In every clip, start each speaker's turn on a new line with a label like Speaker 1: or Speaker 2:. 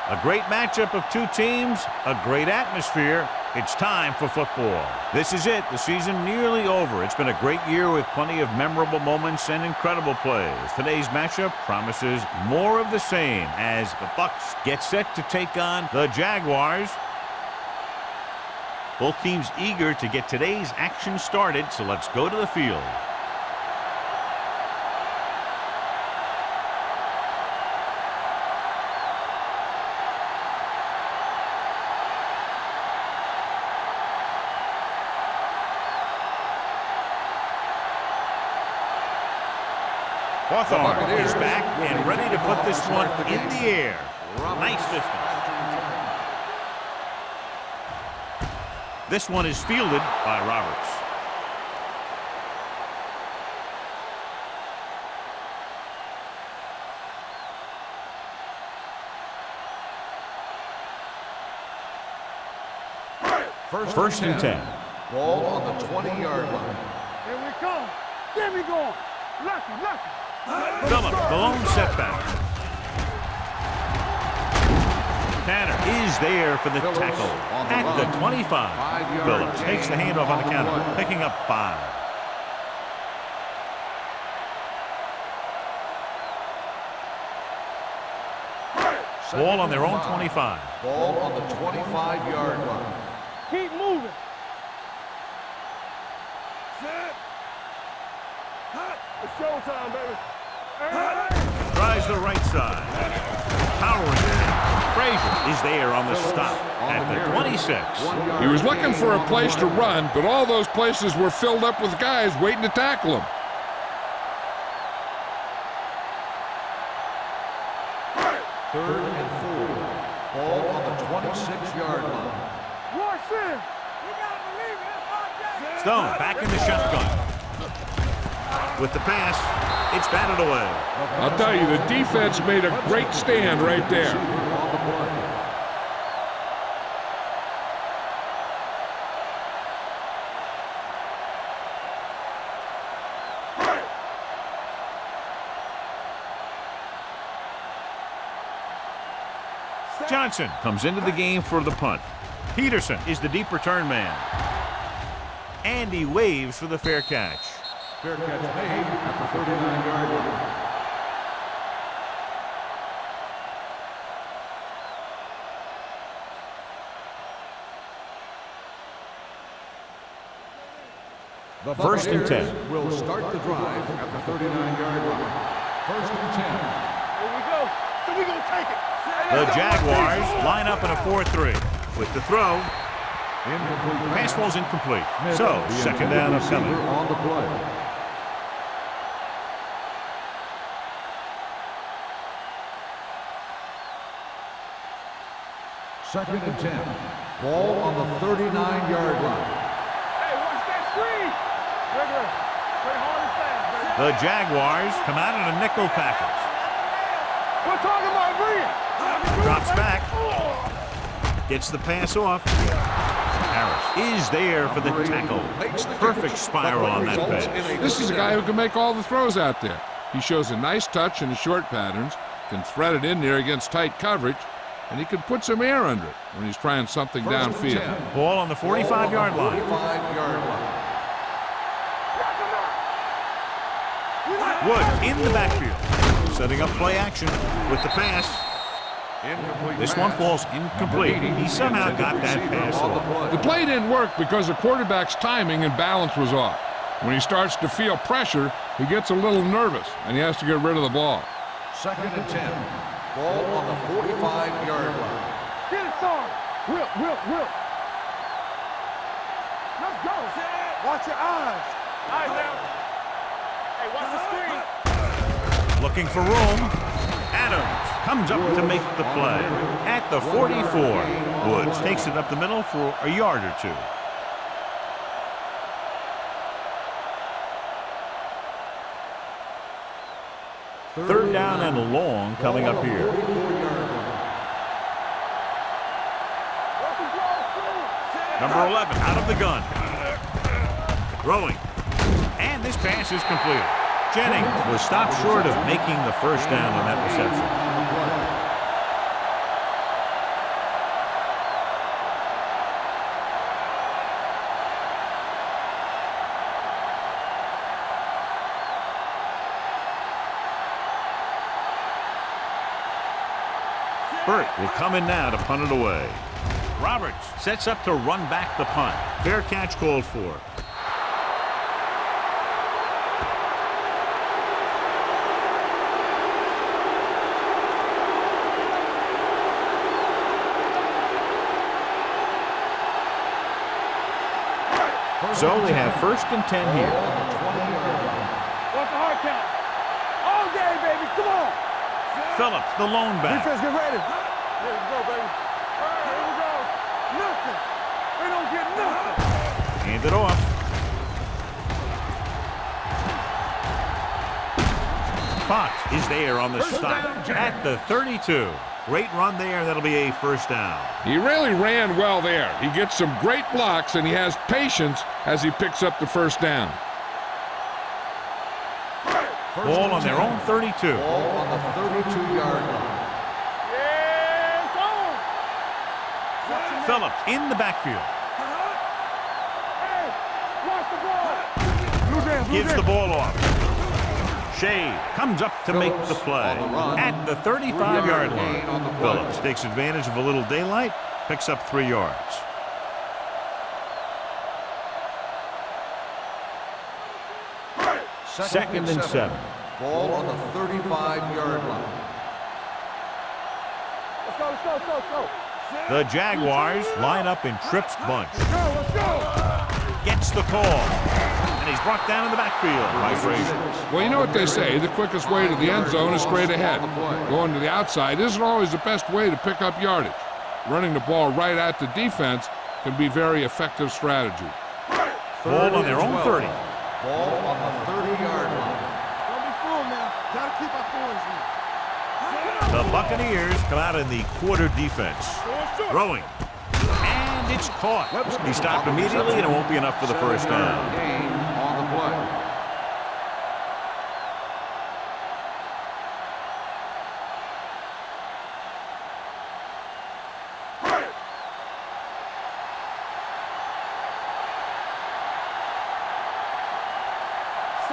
Speaker 1: A great matchup of two teams, a great atmosphere. It's time for football. This is it. The season nearly over. It's been a great year with plenty of memorable moments and incredible plays. Today's matchup promises more of the same as the Bucs get set to take on the Jaguars. Both teams eager to get today's action started, so let's go to the field. Hawthorne is back and ready to put this one in the air. Nice distance. This one is fielded by Roberts. First and 10.
Speaker 2: Ball on the 20-yard line.
Speaker 3: Here we go. Get me going. Lucky.
Speaker 1: Phillips, the lone setback. Tanner is there for the tackle at the 25. Phillips takes the handoff on the counter, picking up 5. Ball on their own 25.
Speaker 2: Ball on the 25-yard line.
Speaker 3: Keep moving. It's showtime, baby.
Speaker 1: Tries the right side. Powering it. Frazier is there on the stop at the 26.
Speaker 4: He was looking for a place to run, but all those places were filled up with guys waiting to tackle him.
Speaker 2: Third and 4. Ball on the 26-yard line.
Speaker 3: Rush in. You gotta believe it.
Speaker 1: Stone back in the shotgun. With the pass, it's batted away.
Speaker 4: I'll tell you, the defense made a great stand right there.
Speaker 1: Johnson comes into the game for the punt. Peterson is the deep return man. And he waves for the fair catch.
Speaker 2: Fair catch made at the 39-yard line. The
Speaker 1: First and 10.
Speaker 2: Will start the drive at the 39-yard line. First and 10.
Speaker 3: Here we go. So we're going to take it.
Speaker 1: The Jaguars line up in a 4-3. With the throw, pass ball's incomplete. So, second down upcoming.
Speaker 2: On the play. Second and 10. Ball on the 39-yard line.
Speaker 3: Hey, watch that screen. Regular. Play hard and fast, baby.
Speaker 1: The Jaguars come out in a nickel package.
Speaker 3: We're talking about Bree.
Speaker 1: Drops back. Gets the pass off. Harris is there for the tackle. Perfect spiral on that pass.
Speaker 4: This is a guy who can make all the throws out there. He shows a nice touch in the short patterns, can thread it in there against tight coverage, and he can put some air under it when he's trying something downfield.
Speaker 1: Ball on the 45-yard line.
Speaker 2: 45-yard line.
Speaker 1: Wood in the backfield. Setting up play action with the pass. This one falls incomplete. He somehow got that pass off.
Speaker 4: The play didn't work because the quarterback's timing and balance was off. When he starts to feel pressure, he gets a little nervous, and he has to get rid of the ball.
Speaker 2: Second and 10. Ball on the 45-yard line.
Speaker 3: Get it, son. Whip. Let's go. Watch your eyes. Eyes out. Hey, watch the screen.
Speaker 1: Looking for room. Adams comes up to make the play at the 44. Woods takes it up the middle for a yard or two. Third down and long coming up here. Number 11 out of the gun. Throwing. And this pass is completed. Jennings was stopped short of making the first down on that reception. Burt will come in now to punt it away. Roberts sets up to run back the punt. Fair catch called for. So they have 1st and 10 here.
Speaker 3: What's the hard count? All day, baby. Come on.
Speaker 1: Phillips, the lone back.
Speaker 3: Defense, get ready. Here we go, baby. Here we go. Nothing. They don't get nothing.
Speaker 1: Hand it off. Fox is there on the stop at the 32. Great run there. That'll be a 1st down.
Speaker 4: He really ran well there. He gets some great blocks, and he has patience as he picks up the 1st down.
Speaker 1: Ball on their own 32.
Speaker 2: Ball on the 32-yard line.
Speaker 3: Yes,
Speaker 1: Phillips in the backfield.
Speaker 3: Hey, watch the ball. Blue down,
Speaker 1: Gives the ball off. Shea comes up to make the play at the 35-yard line. Phillips takes advantage of a little daylight, picks up 3 yards. Second and 7.
Speaker 2: Ball on the 35-yard line.
Speaker 3: Let's go, let's go, let's go, let's go.
Speaker 1: The Jaguars line up in Tripp's bunch.
Speaker 3: Let's go.
Speaker 1: Gets the call. And he's brought down in the backfield by Frazier.
Speaker 4: Well, you know what they say. The quickest way to the end zone is straight ahead. Going to the outside isn't always the best way to pick up yardage. Running the ball right at the defense can be very effective strategy.
Speaker 1: Ball on their own 30.
Speaker 2: Ball on the 30-yard line.
Speaker 3: Don't be fooled now. Gotta keep our poise here.
Speaker 1: The Buccaneers come out in the quarter defense. Throwing. And it's caught. He stopped immediately, and it won't be enough for the 1st down.
Speaker 2: Gain on the play.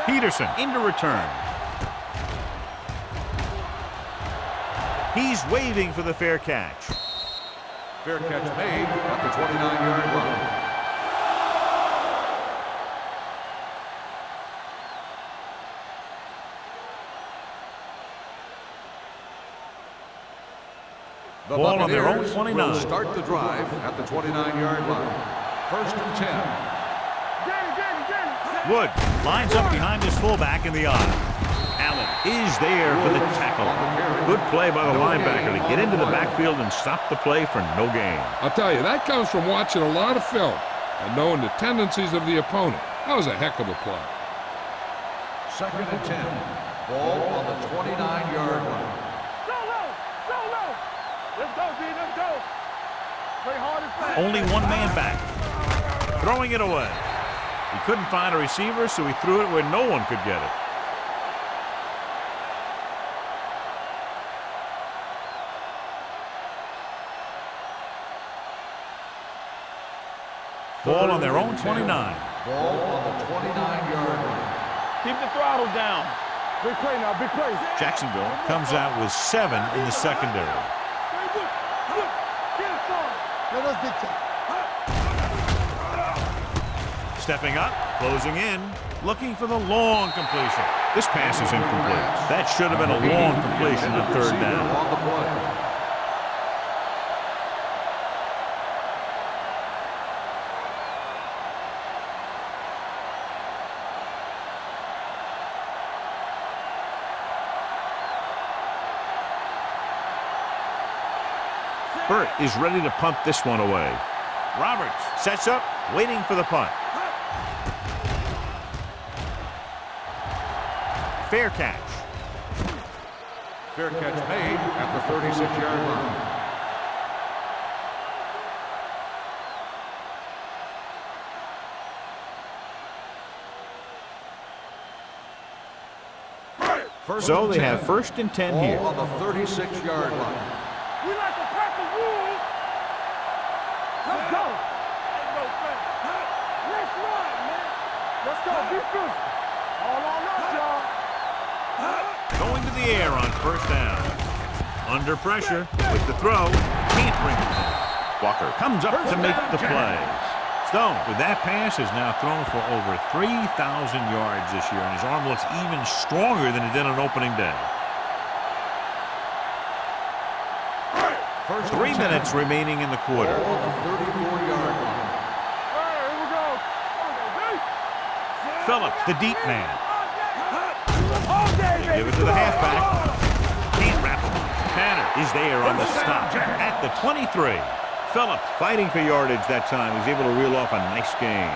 Speaker 1: Peterson into return. He's waving for the fair catch.
Speaker 2: Fair catch made at the 29-yard line. The
Speaker 1: Ball on their own
Speaker 2: Buccaneers
Speaker 1: 29.
Speaker 2: will start the drive at the 29-yard line. 1st and 10.
Speaker 1: Wood lines up behind his fullback in the eye. Allen is there for the tackle. Good play by the linebacker to get into the backfield and stop the play for no gain.
Speaker 4: I'll tell you, that comes from watching a lot of film and knowing the tendencies of the opponent. That was a heck of a play.
Speaker 2: 2nd and 10. Ball on the 29-yard line.
Speaker 3: Solo. Let's go, D. Let's go. Play hard and fast.
Speaker 1: Only one man back. Throwing it away. He couldn't find a receiver, so he threw it where no one could get it. Ball on their own 29.
Speaker 2: Ball on the 29-yard line.
Speaker 3: Keep the throttle down. Big play now, big play.
Speaker 1: Jacksonville comes out with 7 in the secondary.
Speaker 3: Let us big time.
Speaker 1: Stepping up, closing in, looking for the long completion. This pass is incomplete. That should have been a long completion on 3rd down.
Speaker 2: On the play.
Speaker 1: Burt is ready to punt this one away. Roberts sets up, waiting for the punt. Fair catch.
Speaker 2: Fair catch made at the 36-yard line.
Speaker 1: So they have 1st and 10 here.
Speaker 2: Ball on the 36-yard line.
Speaker 3: We like to pack the rules. Let's go. Ain't no thing. Let's run, man. Let's go. Be physical. All on us, y'all.
Speaker 1: Going to the air on 1st down. Under pressure with the throw. Can't bring it down. Walker comes up to make the play. Stone, with that pass, has now thrown for over 3,000 yards this year, and his arm looks even stronger than it did on opening day. 3 minutes remaining in the quarter.
Speaker 2: Ball on the 34-yard line.
Speaker 3: Here we go.
Speaker 1: Phillips, the deep man.
Speaker 3: They
Speaker 1: give it to the halfback. Can't wrap him up. Tanner is there on the stop at the 23. Phillips fighting for yardage that time. He's able to reel off a nice gain.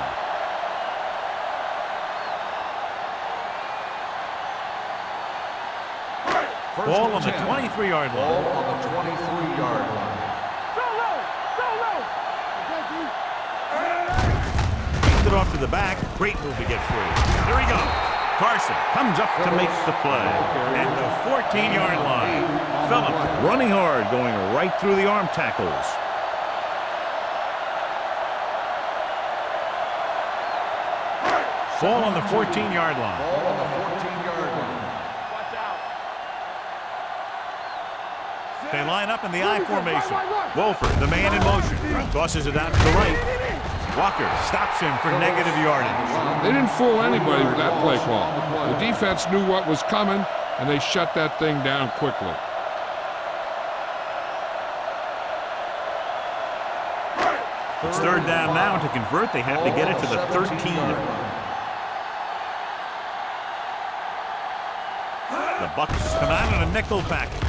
Speaker 1: Ball on the 23-yard
Speaker 2: Ball
Speaker 1: line.
Speaker 2: on the 23-yard line.
Speaker 1: Hands it off to the back. Great move to get free. There he goes. Carson comes up to make the play. And the 14-yard line. Phillips running hard, going right through the arm tackles. Ball on the 14-yard line.
Speaker 2: Ball on the 14-yard line.
Speaker 3: Watch out.
Speaker 1: They line up in the I formation. Wolford, the man in motion, tosses it out to the right. Walker stops him for negative yardage.
Speaker 4: They didn't fool anybody with that play call. The defense knew what was coming, and they shut that thing down quickly.
Speaker 1: It's third down now. To convert, they have to get it to the 13. The Bucs come out in a nickel package.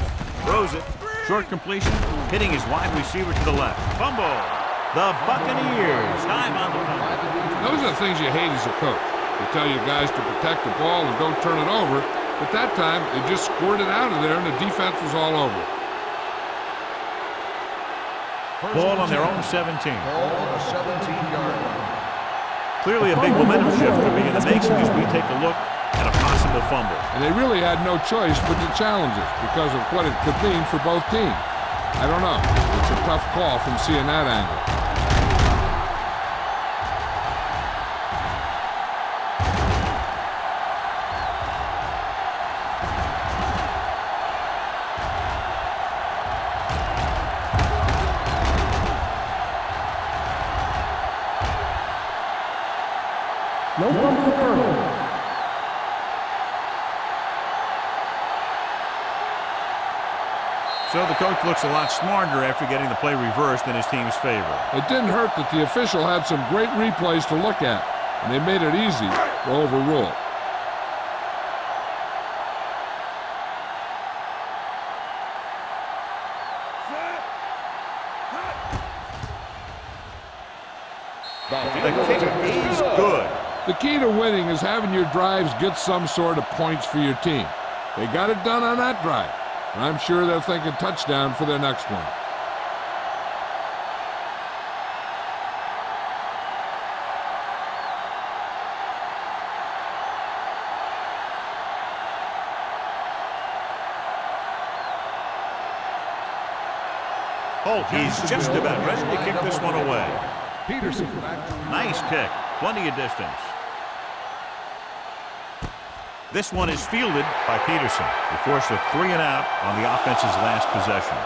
Speaker 1: Throws it. Short completion. Hitting his wide receiver to the left. Fumble. The Buccaneers. Time on the fumble.
Speaker 4: Those are the things you hate as a coach. They tell you guys to protect the ball and don't turn it over. But that time, they just squirted out of there, and the defense was all over it.
Speaker 1: Ball on their own 17.
Speaker 2: Ball on the 17-yard line.
Speaker 1: Clearly a big momentum shift to be in the making as we take a look at a possible fumble.
Speaker 4: And they really had no choice but to challenge it because of what it could mean for both teams. I don't know. It's a tough call from seeing that angle.
Speaker 3: No fumble occurred.
Speaker 1: So the coach looks a lot smarter after getting the play reversed in his team's favor.
Speaker 4: It didn't hurt that the official had some great replays to look at, and they made it easy to overrule.
Speaker 1: The kick is good.
Speaker 4: The key to winning is having your drives get some sort of points for your team. They got it done on that drive, and I'm sure they're thinking touchdown for their next one.
Speaker 1: Holt, he's just about ready to kick this one away.
Speaker 2: Peterson.
Speaker 1: Nice kick. Plenty of distance. This one is fielded by Peterson. He forced a 3 and out on the offense's last possession.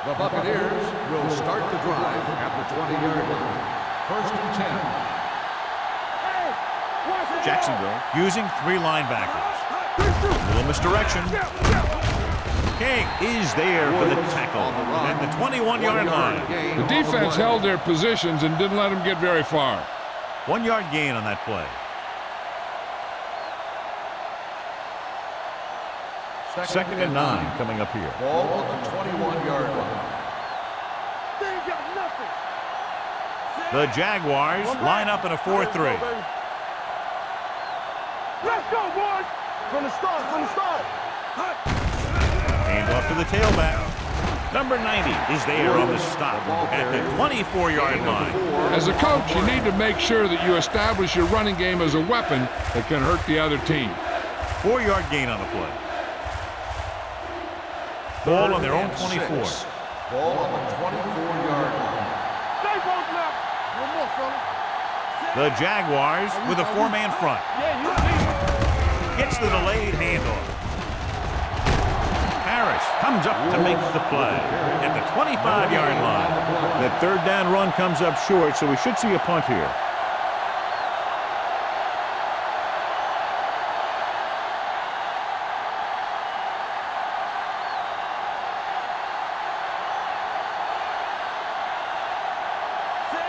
Speaker 2: The Buccaneers will start the drive at the 20-yard line. 1st and 10.
Speaker 1: Jacksonville using 3 linebackers. A little misdirection. King is there for the tackle at the 21-yard line.
Speaker 4: The defense held their positions and didn't let them get very far.
Speaker 1: 1-yard gain on that play. 2nd and 9 coming up here.
Speaker 2: Ball on the 21-yard line.
Speaker 3: They ain't got nothing.
Speaker 1: The Jaguars line up in a 4-3.
Speaker 3: Let's go, boys. From the start, from the start.
Speaker 1: Hand off to the tailback. Number 90 is there on the stop at the 24-yard line.
Speaker 4: As a coach, you need to make sure that you establish your running game as a weapon that can hurt the other team.
Speaker 1: 4-yard gain on the play. Ball on their own 24.
Speaker 2: Ball on the 24-yard line.
Speaker 3: Stay both left. One more, fella.
Speaker 1: The Jaguars with a four-man front. Gets the delayed handoff. Harris comes up to make the play at the 25-yard line. That third down run comes up short, so we should see a punt here.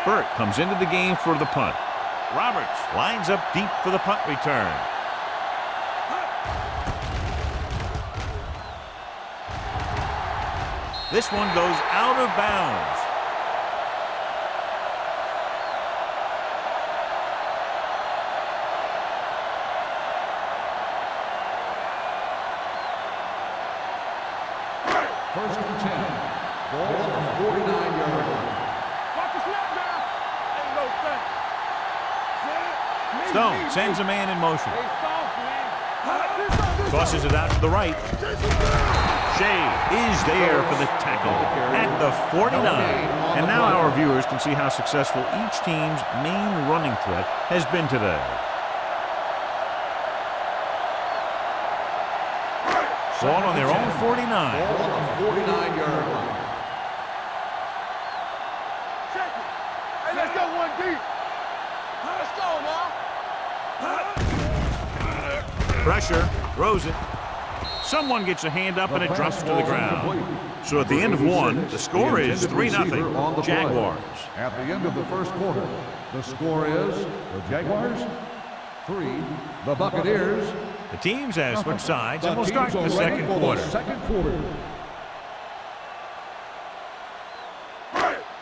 Speaker 1: Burt comes into the game for the punt. Roberts lines up deep for the punt return. This one goes out of bounds.
Speaker 2: First and 10. Ball on the 49-yard line.
Speaker 3: Watch the snap now. Ain't no thing.
Speaker 1: Stone sends a man in motion.
Speaker 3: Hey, soft, man.
Speaker 1: Tosses it out to the right. Shea is there for the tackle at the 49. And now our viewers can see how successful each team's main running threat has been today. Ball on their own 49.
Speaker 2: Ball on the 49-yard line.
Speaker 3: Check it. Hey, let's go one deep. Let's go now.
Speaker 1: Pressure, throws it. Someone gets a hand up and it drops to the ground. So at the end of one, the score is 3-0 Jaguars.
Speaker 2: At the end of the first quarter, the score is the Jaguars 3, the Buccaneers.
Speaker 1: The teams have switched sides
Speaker 2: The
Speaker 1: and we'll start
Speaker 2: teams
Speaker 1: the
Speaker 2: are ready
Speaker 1: second
Speaker 2: for
Speaker 1: quarter.
Speaker 2: the second quarter.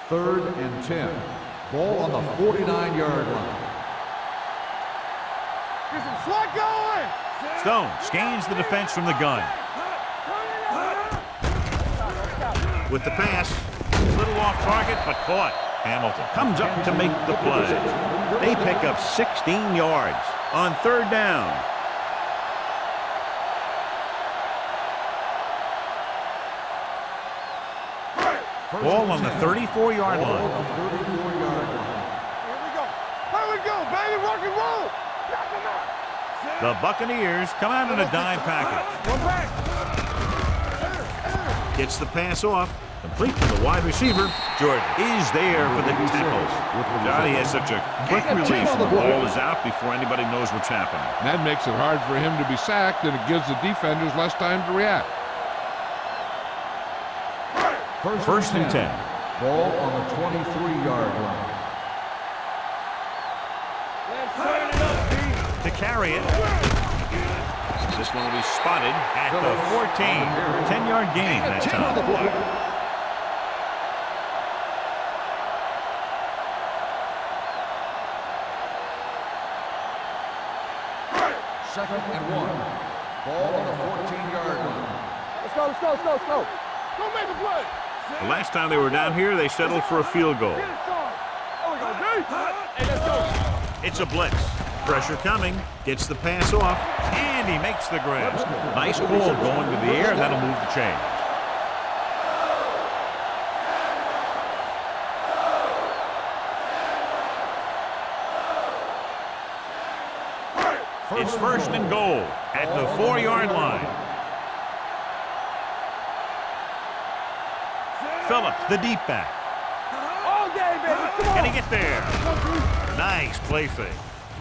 Speaker 2: Third and 10. Ball on the 49-yard line.
Speaker 3: Get some slot going.
Speaker 1: Stone scans the defense from the gun. With the pass, a little off target, but caught. Hamilton comes up to make the play. They pick up 16 yards on third down. Ball on the 34-yard line.
Speaker 3: Here we go. Here we go, baby. Rock and roll. Knock him out.
Speaker 1: The Buccaneers come out in a dime package.
Speaker 3: One back.
Speaker 1: Gets the pass off. Complete to the wide receiver. Jordan is there for the tackle. Johnny has such a quick release and the ball is out before anybody knows what's happening.
Speaker 4: That makes it hard for him to be sacked, and it gives the defenders less time to react.
Speaker 1: First and 10.
Speaker 2: Ball on the 23-yard line.
Speaker 3: Let's turn it up, B.
Speaker 1: To carry it. This one will be spotted at the 14. 10-yard gain that time.
Speaker 2: Second and 1. Ball on the 14-yard line.
Speaker 3: Let's go, let's go, let's go, let's go. Go make a play.
Speaker 1: The last time they were down here, they settled for a field goal.
Speaker 3: Get it started. Oh, we go, D. Hey, let's go.
Speaker 1: It's a blitz. Pressure coming. Gets the pass off. And he makes the grab. Nice ball going to the air, and that'll move the chain. It's first and goal at the 4-yard line. Phillips, the deep back.
Speaker 3: All day, baby. Come on.
Speaker 1: Can he get there? Nice play fake.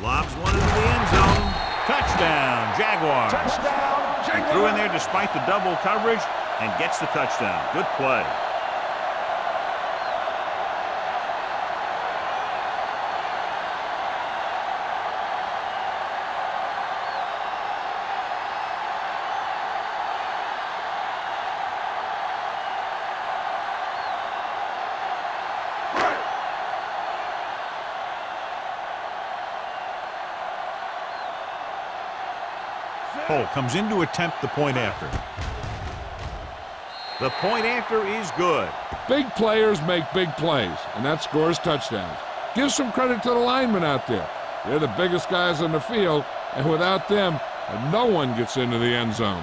Speaker 1: Lobs one into the end zone. Touchdown, Jaguars.
Speaker 3: Touchdown,
Speaker 1: He threw in there despite the double coverage and gets the touchdown. Good play. Cole comes in to attempt the point after. The point after is good.
Speaker 4: Big players make big plays, and that scores touchdowns. Give some credit to the linemen out there. They're the biggest guys on the field, and without them, no one gets into the end zone.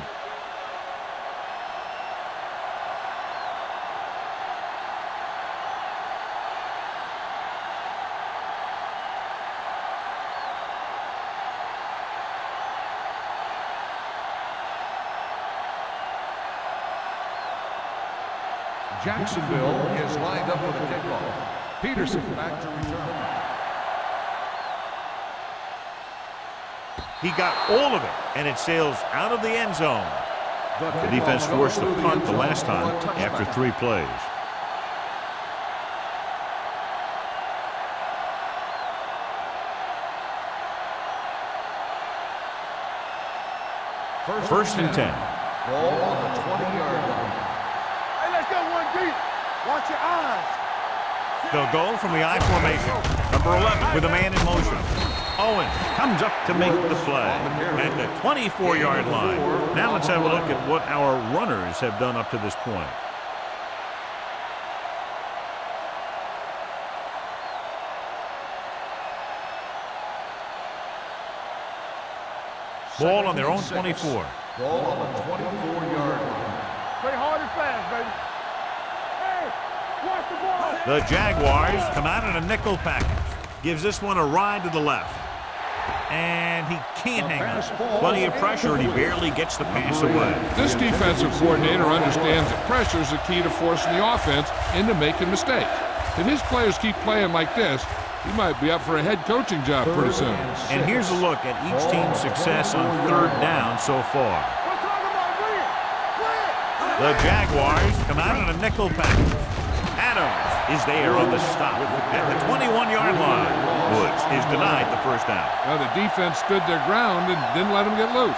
Speaker 2: Jacksonville is lined up for the kickoff. Peterson back to return.
Speaker 1: He got all of it, and it sails out of the end zone. The defense forced the punt the last time after 3 plays. First and 10.
Speaker 2: Ball on the 20-yard line.
Speaker 3: Hey, let's go one deep. Watch your eyes.
Speaker 1: They'll go from the I formation. Number 11 with a man in motion. Owens comes up to make the play at the 24-yard line. Now let's have a look at what our runners have done up to this point. Ball on their own 24.
Speaker 2: Ball on the 24-yard line.
Speaker 3: Play hard and fast, baby. Hey, watch the ball.
Speaker 1: The Jaguars come out in a nickel package. Gives this one a ride to the left. And he can't hang on. Plenty of pressure, and he barely gets the pass away.
Speaker 4: This defensive coordinator understands that pressure is the key to forcing the offense into making mistakes. If his players keep playing like this, he might be up for a head coaching job pretty soon.
Speaker 1: And here's a look at each team's success on 3rd down so far.
Speaker 3: We're talking about win. Win.
Speaker 1: The Jaguars come out in a nickel package. Adams is there on the stop at the 21-yard line. Woods is denied the first down.
Speaker 4: Now the defense stood their ground and didn't let him get loose.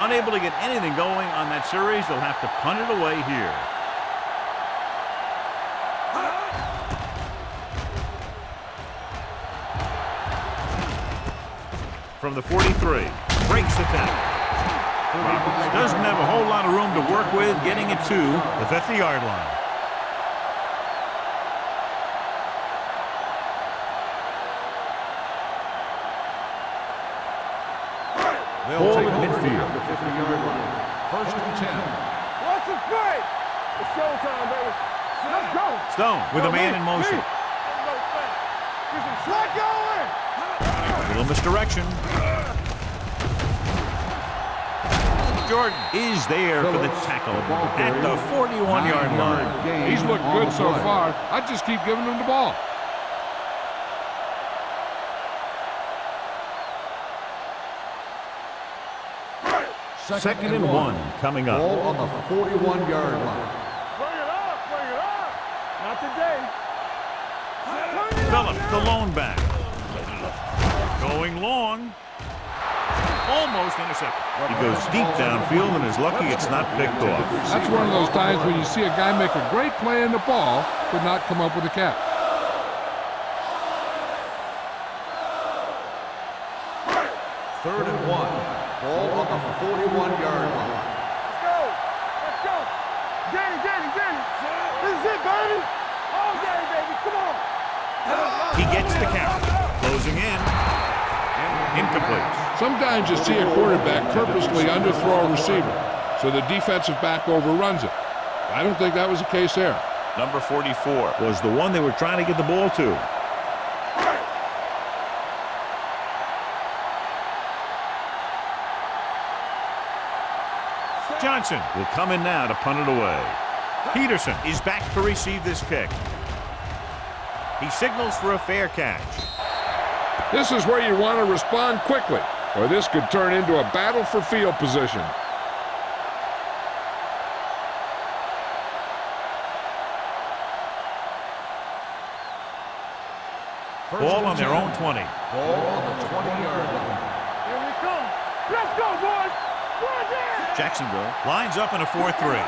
Speaker 1: Unable to get anything going on that series, they'll have to punt it away here. From the 43, breaks the tackle. Roberts doesn't have a whole lot of room to work with, getting it to the 50-yard line. Ball at midfield.
Speaker 2: The 50-yard line. First and 10.
Speaker 3: Watch the play. It's showtime, baby. Let's go.
Speaker 1: Stone with a man in motion.
Speaker 3: Let go in.
Speaker 1: Little misdirection. Jordan is there for the tackle at the 41-yard line.
Speaker 4: He's looked good so far. I'd just keep giving him the ball.
Speaker 1: Second and 1 coming up.
Speaker 2: Ball on the 41-yard line.
Speaker 3: Bring it up. Bring it up. Not today.
Speaker 1: Phillips, the lone back. Going long. Almost intercepted. He goes deep downfield and is lucky it's not picked off.
Speaker 4: That's one of those times when you see a guy make a great play in the ball, but not come up with a catch.
Speaker 2: Third and 1. Ball on the 41-yard line.
Speaker 3: Let's go. Let's go. Get it. This is it, baby. All day, baby. Come on.
Speaker 1: He gets the count. Closing in. Incomplete.
Speaker 4: Sometimes you see a quarterback purposely underthrow a receiver, so the defensive back overruns it. I don't think that was the case there.
Speaker 1: Number 44 was the one they were trying to get the ball to. Johnson will come in now to punt it away. Peterson is back to receive this kick. He signals for a fair catch.
Speaker 4: This is where you want to respond quickly, or this could turn into a battle for field position.
Speaker 1: Ball on their own 20.
Speaker 2: Ball on the 20-yard line.
Speaker 3: Here we come. Let's go, boys. Run down.
Speaker 1: Jacksonville lines up in a 4-3.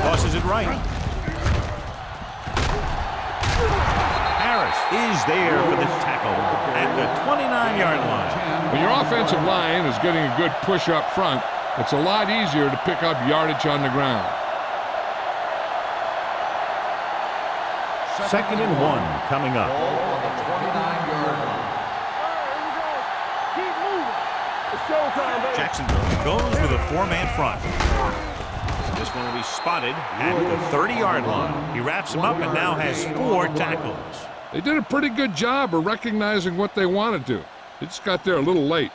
Speaker 1: Tosses it right. Harris is there for the tackle at the 29-yard line.
Speaker 4: When your offensive line is getting a good push up front, it's a lot easier to pick up yardage on the ground.
Speaker 1: Second and 1 coming up.
Speaker 2: Ball on the 29-yard line.
Speaker 3: Keep moving. It's showtime, baby.
Speaker 1: Jacksonville goes with a 4-man front. This one will be spotted at the 30-yard line. He wraps him up and now has 4 tackles.
Speaker 4: They did a pretty good job of recognizing what they wanted to. They just got there a little late.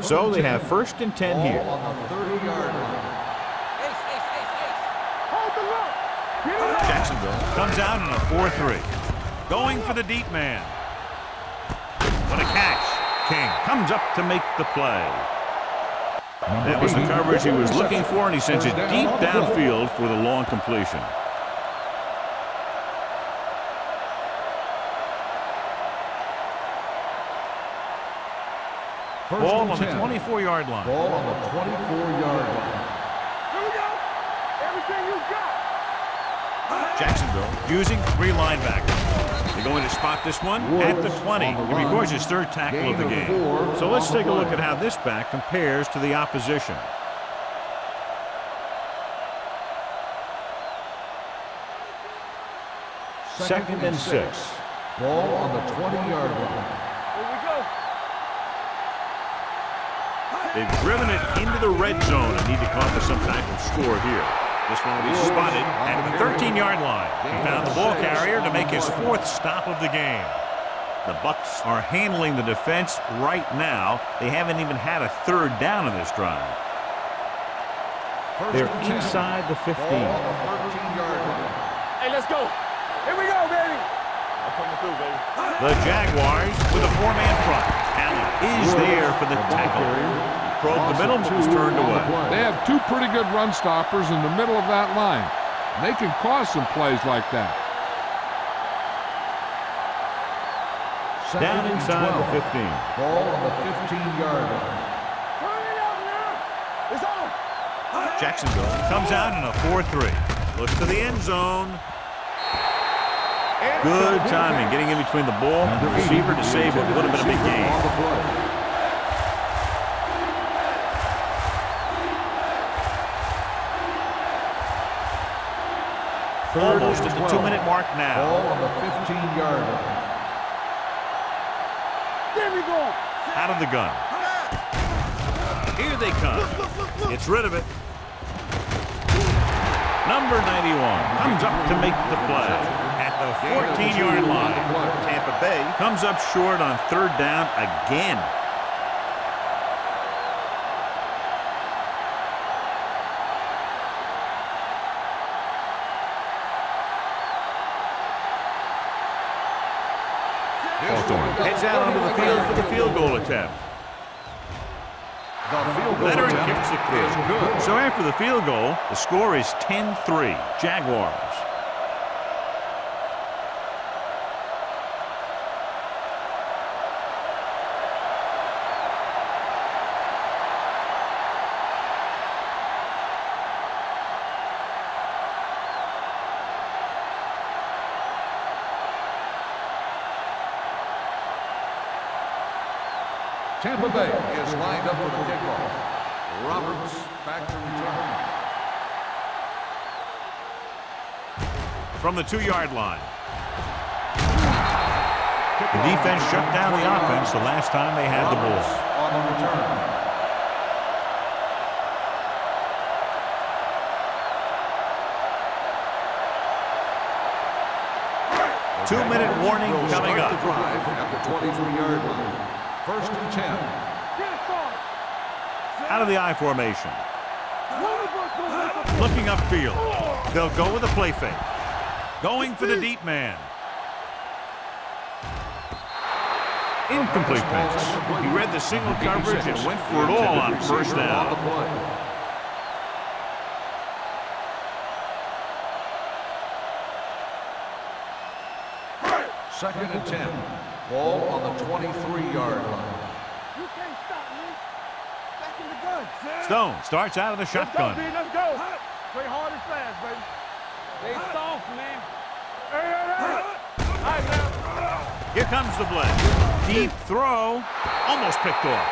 Speaker 1: So they have 1st and 10 here.
Speaker 2: On the 30-yard line.
Speaker 3: Hold the look. Get it up.
Speaker 1: Jacksonville comes out in a 4-3. Going for the deep man. What a catch. King comes up to make the play. That was the coverage he was looking for, and he sends it deep downfield for the long completion. Ball on the 24-yard line.
Speaker 2: Ball on the 24-yard line.
Speaker 3: Here we go. Everything you got.
Speaker 1: Jacksonville using 3 linebackers. They're going to spot this one at the 20. He records his 3rd tackle of the game. So let's take a look at how this back compares to the opposition. Second and 6.
Speaker 2: Ball on the 20-yard line.
Speaker 3: Here we go.
Speaker 1: They've driven it into the red zone and need to come up with some type of score here. This one will be spotted at the 13-yard line. He found the ball carrier to make his 4th stop of the game. The Bucs are handling the defense right now. They haven't even had a 3rd down in this drive. They're inside the 15.
Speaker 2: Ball on the 13-yard line.
Speaker 3: Hey, let's go. Here we go, baby. I'm coming through, baby.
Speaker 1: The Jaguars with a 4-man front. Allen is there for the tackle. Probed the middle, but was turned away.
Speaker 4: They have 2 pretty good run stoppers in the middle of that line. They can cause some plays like that.
Speaker 1: Down inside the 15.
Speaker 2: Ball on the 15-yard line.
Speaker 3: Turn it up now. It's on.
Speaker 1: Jacksonville comes out in a 4-3. Looks to the end zone. Good timing, getting in between the ball and the receiver to save what would have been a big gain. Almost at the 2-minute mark now.
Speaker 2: Ball on the 15-yard line.
Speaker 3: There we go.
Speaker 1: Out of the gun. Here they come. Gets rid of it. Number 91 comes up to make the play at the 14-yard line. Tampa Bay comes up short on 3rd down again. Heads out onto the field for the field goal attempt. Leonard kicks it clear. So after the field goal, the score is 10-3, Jaguars.
Speaker 2: Tampa Bay is lined up for the kickoff. Roberts back to return.
Speaker 1: From the 2-yard line. The defense shut down the offense the last time they had the ball.
Speaker 2: On the return.
Speaker 1: 2-minute warning coming up.
Speaker 2: Drive at the 23-yard line. 1st and 10.
Speaker 1: Out of the I formation. Looking upfield. They'll go with a play fake. Going for the deep man. Incomplete pass. He read the single coverage and went for it all on 1st down.
Speaker 2: 2nd and 10. Ball on the 23-yard line.
Speaker 3: You can't stop me. Back in the gun.
Speaker 1: Stone starts out of the shotgun.
Speaker 3: Let's go. Play hard and fast, baby. They soft, man. Hey. All right, now.
Speaker 1: Here comes the blitz. Deep throw. Almost picked off.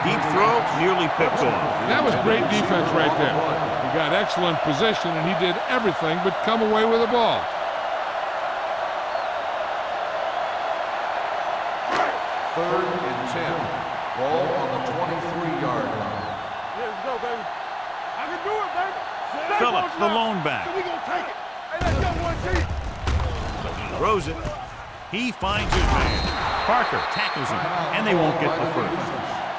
Speaker 1: Deep throw. Nearly picked off.
Speaker 4: That was great defense right there. He got excellent position, and he did everything but come away with the ball.
Speaker 2: 3rd and 10. Ball on the 23-yard line.
Speaker 3: let's go, baby. I can do it, baby.
Speaker 1: Phillips, the lone back.
Speaker 3: So we gonna take it. Hey, let's go, one team.
Speaker 1: Throws it. He finds his man. Parker tackles him, and they won't get the first.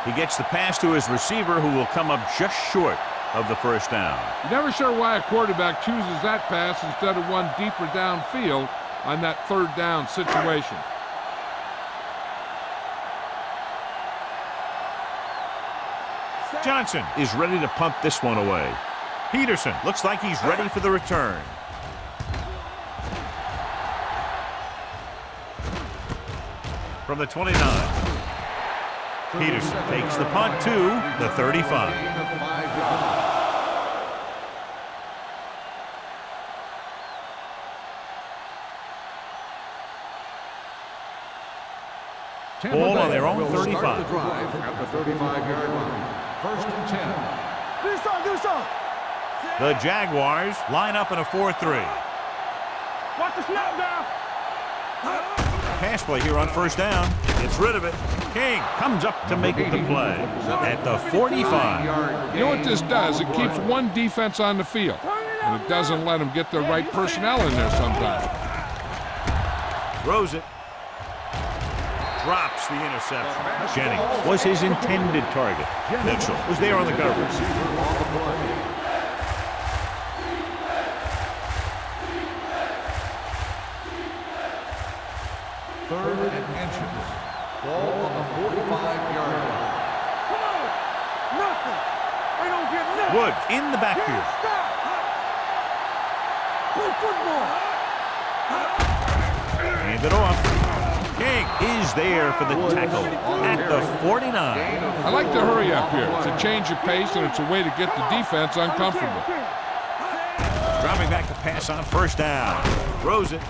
Speaker 1: He gets the pass to his receiver, who will come up just short of the first down.
Speaker 4: You're never sure why a quarterback chooses that pass instead of one deeper downfield on that third down situation.
Speaker 1: Johnson is ready to punt this one away. Peterson looks like he's ready for the return. From the 29. Peterson takes the punt to the 35. Ball on their own 35.
Speaker 2: The drive at the 35-yard line. First and 10.
Speaker 3: Do something.
Speaker 1: The Jaguars line up in a 4-3.
Speaker 3: Watch the snap down.
Speaker 1: Pass play here on first down. Gets rid of it. King comes up to make the play at the 45.
Speaker 4: You know what this does? It keeps one defense on the field, and it doesn't let them get the right personnel in there sometimes.
Speaker 1: Throws it. Drops the interception. Jennings was his intended target. Mitchell was there on the coverage.
Speaker 2: Third and inches. Ball on the 45-yard line.
Speaker 3: Come on. Nothing. They don't get nothing.
Speaker 1: Woods in the backfield.
Speaker 3: Stop. Play football.
Speaker 1: Hand it off. King is there for the tackle at the 49.
Speaker 4: I like to hurry up here. It's a change of pace, and it's a way to get the defense uncomfortable.
Speaker 1: Dropping back to pass on first down. Throws it.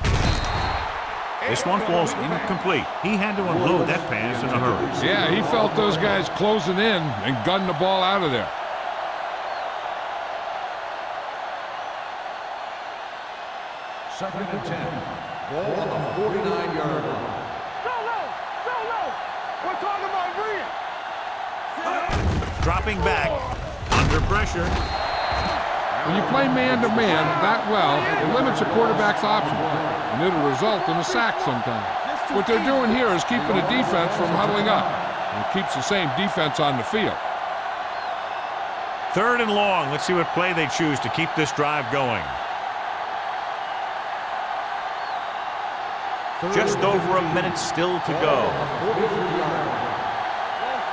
Speaker 1: This one falls incomplete. He had to unload that pass in a hurry.
Speaker 4: Yeah, he felt those guys closing in and gunned the ball out of there.
Speaker 2: Second and 10. Ball on the 49-yard line.
Speaker 3: Solo. We're talking about Reed.
Speaker 1: Dropping back. Under pressure.
Speaker 4: When you play man-to-man that well, it limits a quarterback's options, and it'll result in a sack sometimes. What they're doing here is keeping the defense from huddling up, and it keeps the same defense on the field.
Speaker 1: Third and long. Let's see what play they choose to keep this drive going. Just over a minute still to go.
Speaker 3: Let's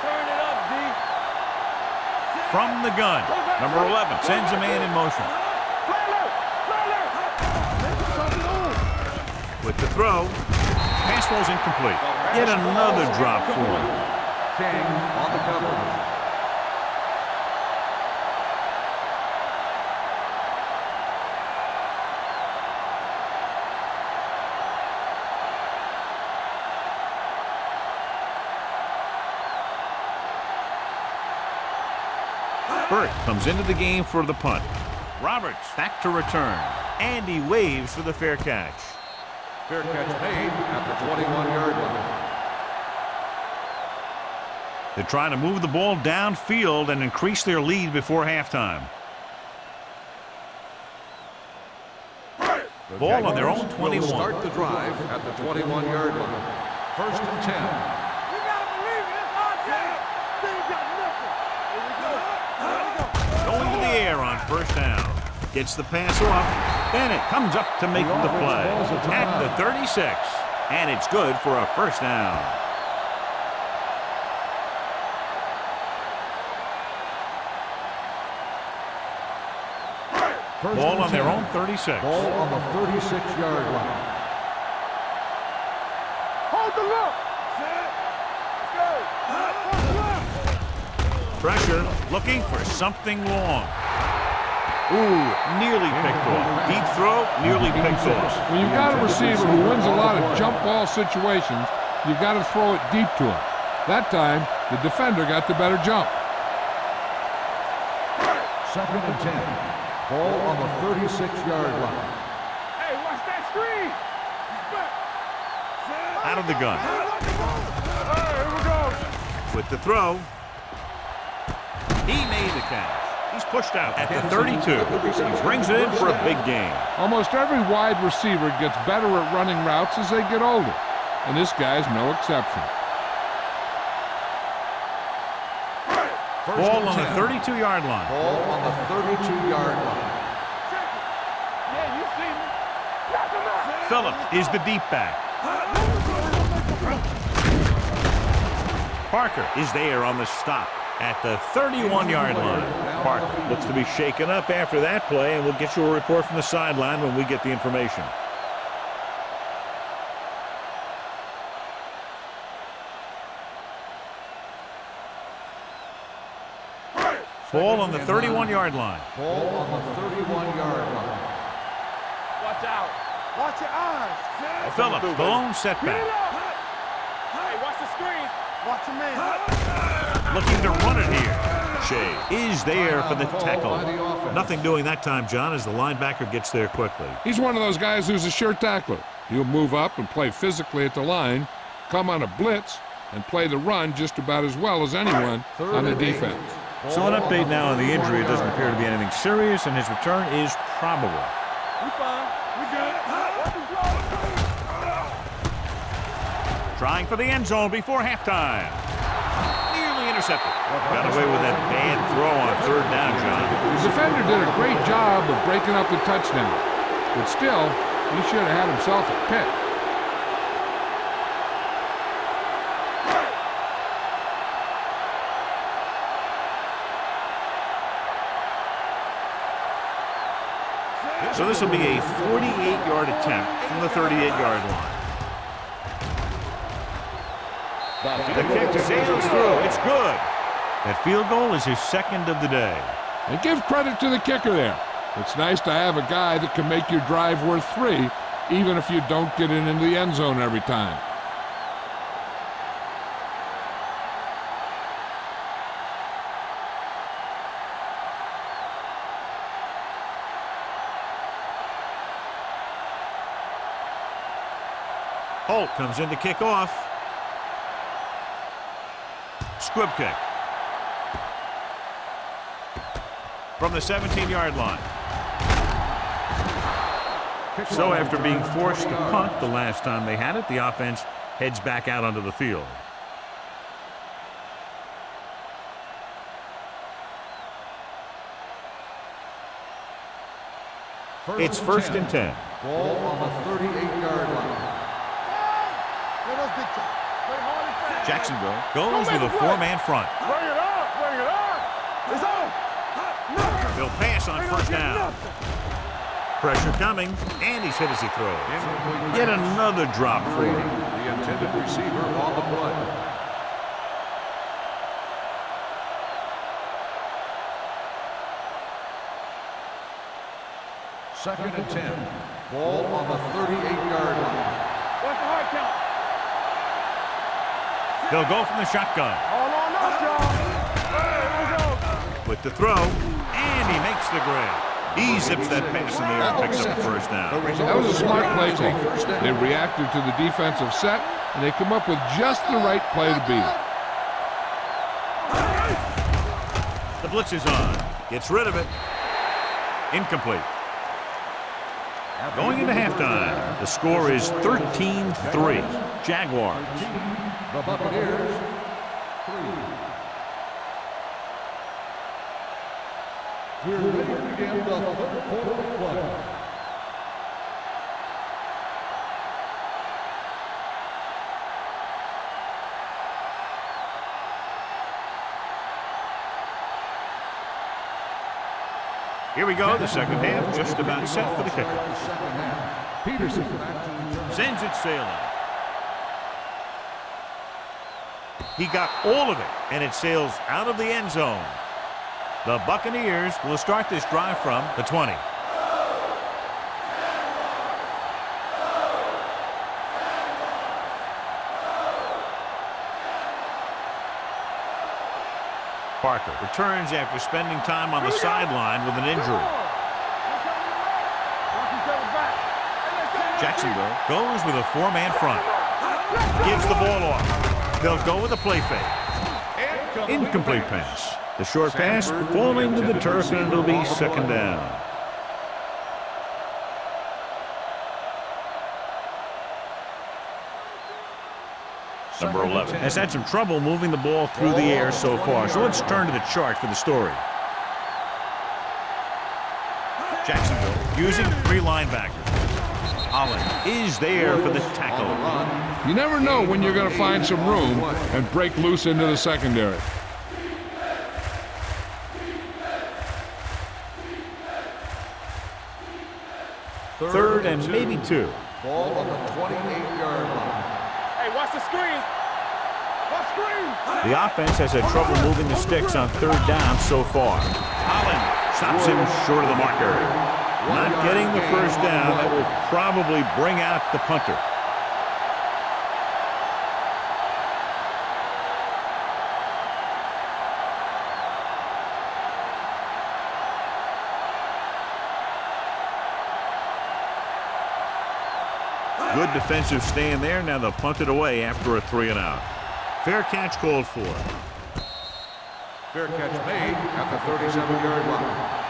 Speaker 3: turn it up, D.
Speaker 1: From the gun, number 11 sends a man in motion. With the throw, pass falls incomplete. Yet another drop for him.
Speaker 2: King on the coverage.
Speaker 1: Burt comes into the game for the punt. Roberts back to return. And he waves for the fair catch.
Speaker 2: Fair catch made at the 21-yard line.
Speaker 1: They're trying to move the ball downfield and increase their lead before halftime. Ball on their own 21.
Speaker 2: Will start the drive at the 21-yard line. First and 10.
Speaker 3: You gotta believe it. It's our time. They ain't got nothing. Here we go.
Speaker 1: Going to the air on first down. Gets the pass off. Bennett comes up to make the play at the 36. And it's good for a first down. Ball on their own 36.
Speaker 2: Ball on the 36-yard line.
Speaker 3: Hold the look. Let's go.
Speaker 1: Pressure, looking for something long. Ooh, nearly picked off. Deep throw, nearly picked off.
Speaker 4: When you've got a receiver who wins a lot of jump ball situations, you've got to throw it deep to him. That time, the defender got the better jump.
Speaker 2: Second and 10. Ball on the 36-yard line.
Speaker 3: Hey, watch that screen.
Speaker 1: Out of the gun.
Speaker 3: All right, here we go.
Speaker 1: With the throw. He made the catch. He's pushed out at the 32. He brings it in for a big gain.
Speaker 4: Almost every wide receiver gets better at running routes as they get older, and this guy's no exception.
Speaker 1: Ball on the 32-yard line.
Speaker 2: Ball on the 32-yard line.
Speaker 3: Yeah, you see me. Knock him out.
Speaker 1: Phillips is the deep back. Parker is there on the stop at the 31-yard line. Parker looks to be shaken up after that play, and we'll get you a report from the sideline when we get the information. Ball on the 31-yard line.
Speaker 2: Ball on the 31-yard line.
Speaker 3: Watch out. Watch your eyes.
Speaker 1: Phillips, the lone
Speaker 3: Get
Speaker 1: setback.
Speaker 3: it up. Hey, watch the screen. Watch your man.
Speaker 1: Looking to run it here. Shea is there for the tackle. Nothing doing that time, John, as the linebacker gets there quickly.
Speaker 4: He's one of those guys who's a sure tackler. He'll move up and play physically at the line, come on a blitz, and play the run just about as well as anyone on the defense.
Speaker 1: So an update now on the injury. It doesn't appear to be anything serious, and his return is probable.
Speaker 3: We fine. We good. Watch him throw.
Speaker 1: Trying for the end zone before halftime. Nearly intercepted. Got away with that bad throw on third down, John.
Speaker 4: The defender did a great job of breaking up the touchdown, but still, he should have had himself a pick.
Speaker 1: So this will be a 48-yard attempt from the 38-yard line. The kick sails through. It's good. That field goal is his second of the day.
Speaker 4: And give credit to the kicker there. It's nice to have a guy that can make your drive worth 3, even if you don't get it into the end zone every time.
Speaker 1: Holt comes in to kick off. Squib kick. From the 17-yard line. So after being forced to punt the last time they had it, the offense heads back out onto the field. It's first and 10.
Speaker 2: Ball on the 38-yard line.
Speaker 1: Jacksonville goes with a 4-man front.
Speaker 3: Bring it up. Bring it up. It's on.
Speaker 1: They'll pass on first down. Pressure coming, and he's hit as he throws. Yet another drop for him.
Speaker 2: The intended receiver on the play. Second and 10. Ball on the 38-yard line.
Speaker 3: What's the hard count?
Speaker 1: They'll go from the shotgun.
Speaker 3: All on us, y'all. Hey, let's go.
Speaker 1: With the throw, and he makes the grab. He zips that pass in the air and picks up the first down.
Speaker 4: That was a smart play take. They reacted to the defensive set, and they come up with just the right play to beat it.
Speaker 1: The blitz is on. Gets rid of it. Incomplete. Going into halftime, the score is 13-3. Jaguars.
Speaker 2: The Buccaneers, 3. We're ready to begin the third quarter of play.
Speaker 1: Here we go, the second half, just about set for the kicker.
Speaker 2: Second half. Peterson
Speaker 1: Sends it sailing. He got all of it, and it sails out of the end zone. The Buccaneers will start this drive from the 20. Parker returns after spending time on the sideline with an injury. Jacksonville goes with a 4-man front. Gives the ball off. They'll go with a play fake. Incomplete pass. The short pass falling to the turf, and it'll be second down. Number 11 has had some trouble moving the ball through the air so far, so let's turn to the chart for the story. Jacksonville using 3 linebackers. Holland is there for the tackle.
Speaker 4: You never know when you're going to find some room and break loose into the secondary.
Speaker 1: Third and maybe 2.
Speaker 2: Ball on the 28-yard line.
Speaker 3: Hey, watch the screen. Watch screen.
Speaker 1: The offense has had trouble moving the sticks on 3rd down so far. Holland stops him short of the marker. Not getting the first down. That will probably bring out the punter. Good defensive stand there. Now they'll punt it away after a 3-and-out. Fair catch called for.
Speaker 2: Fair catch made at the 37-yard line.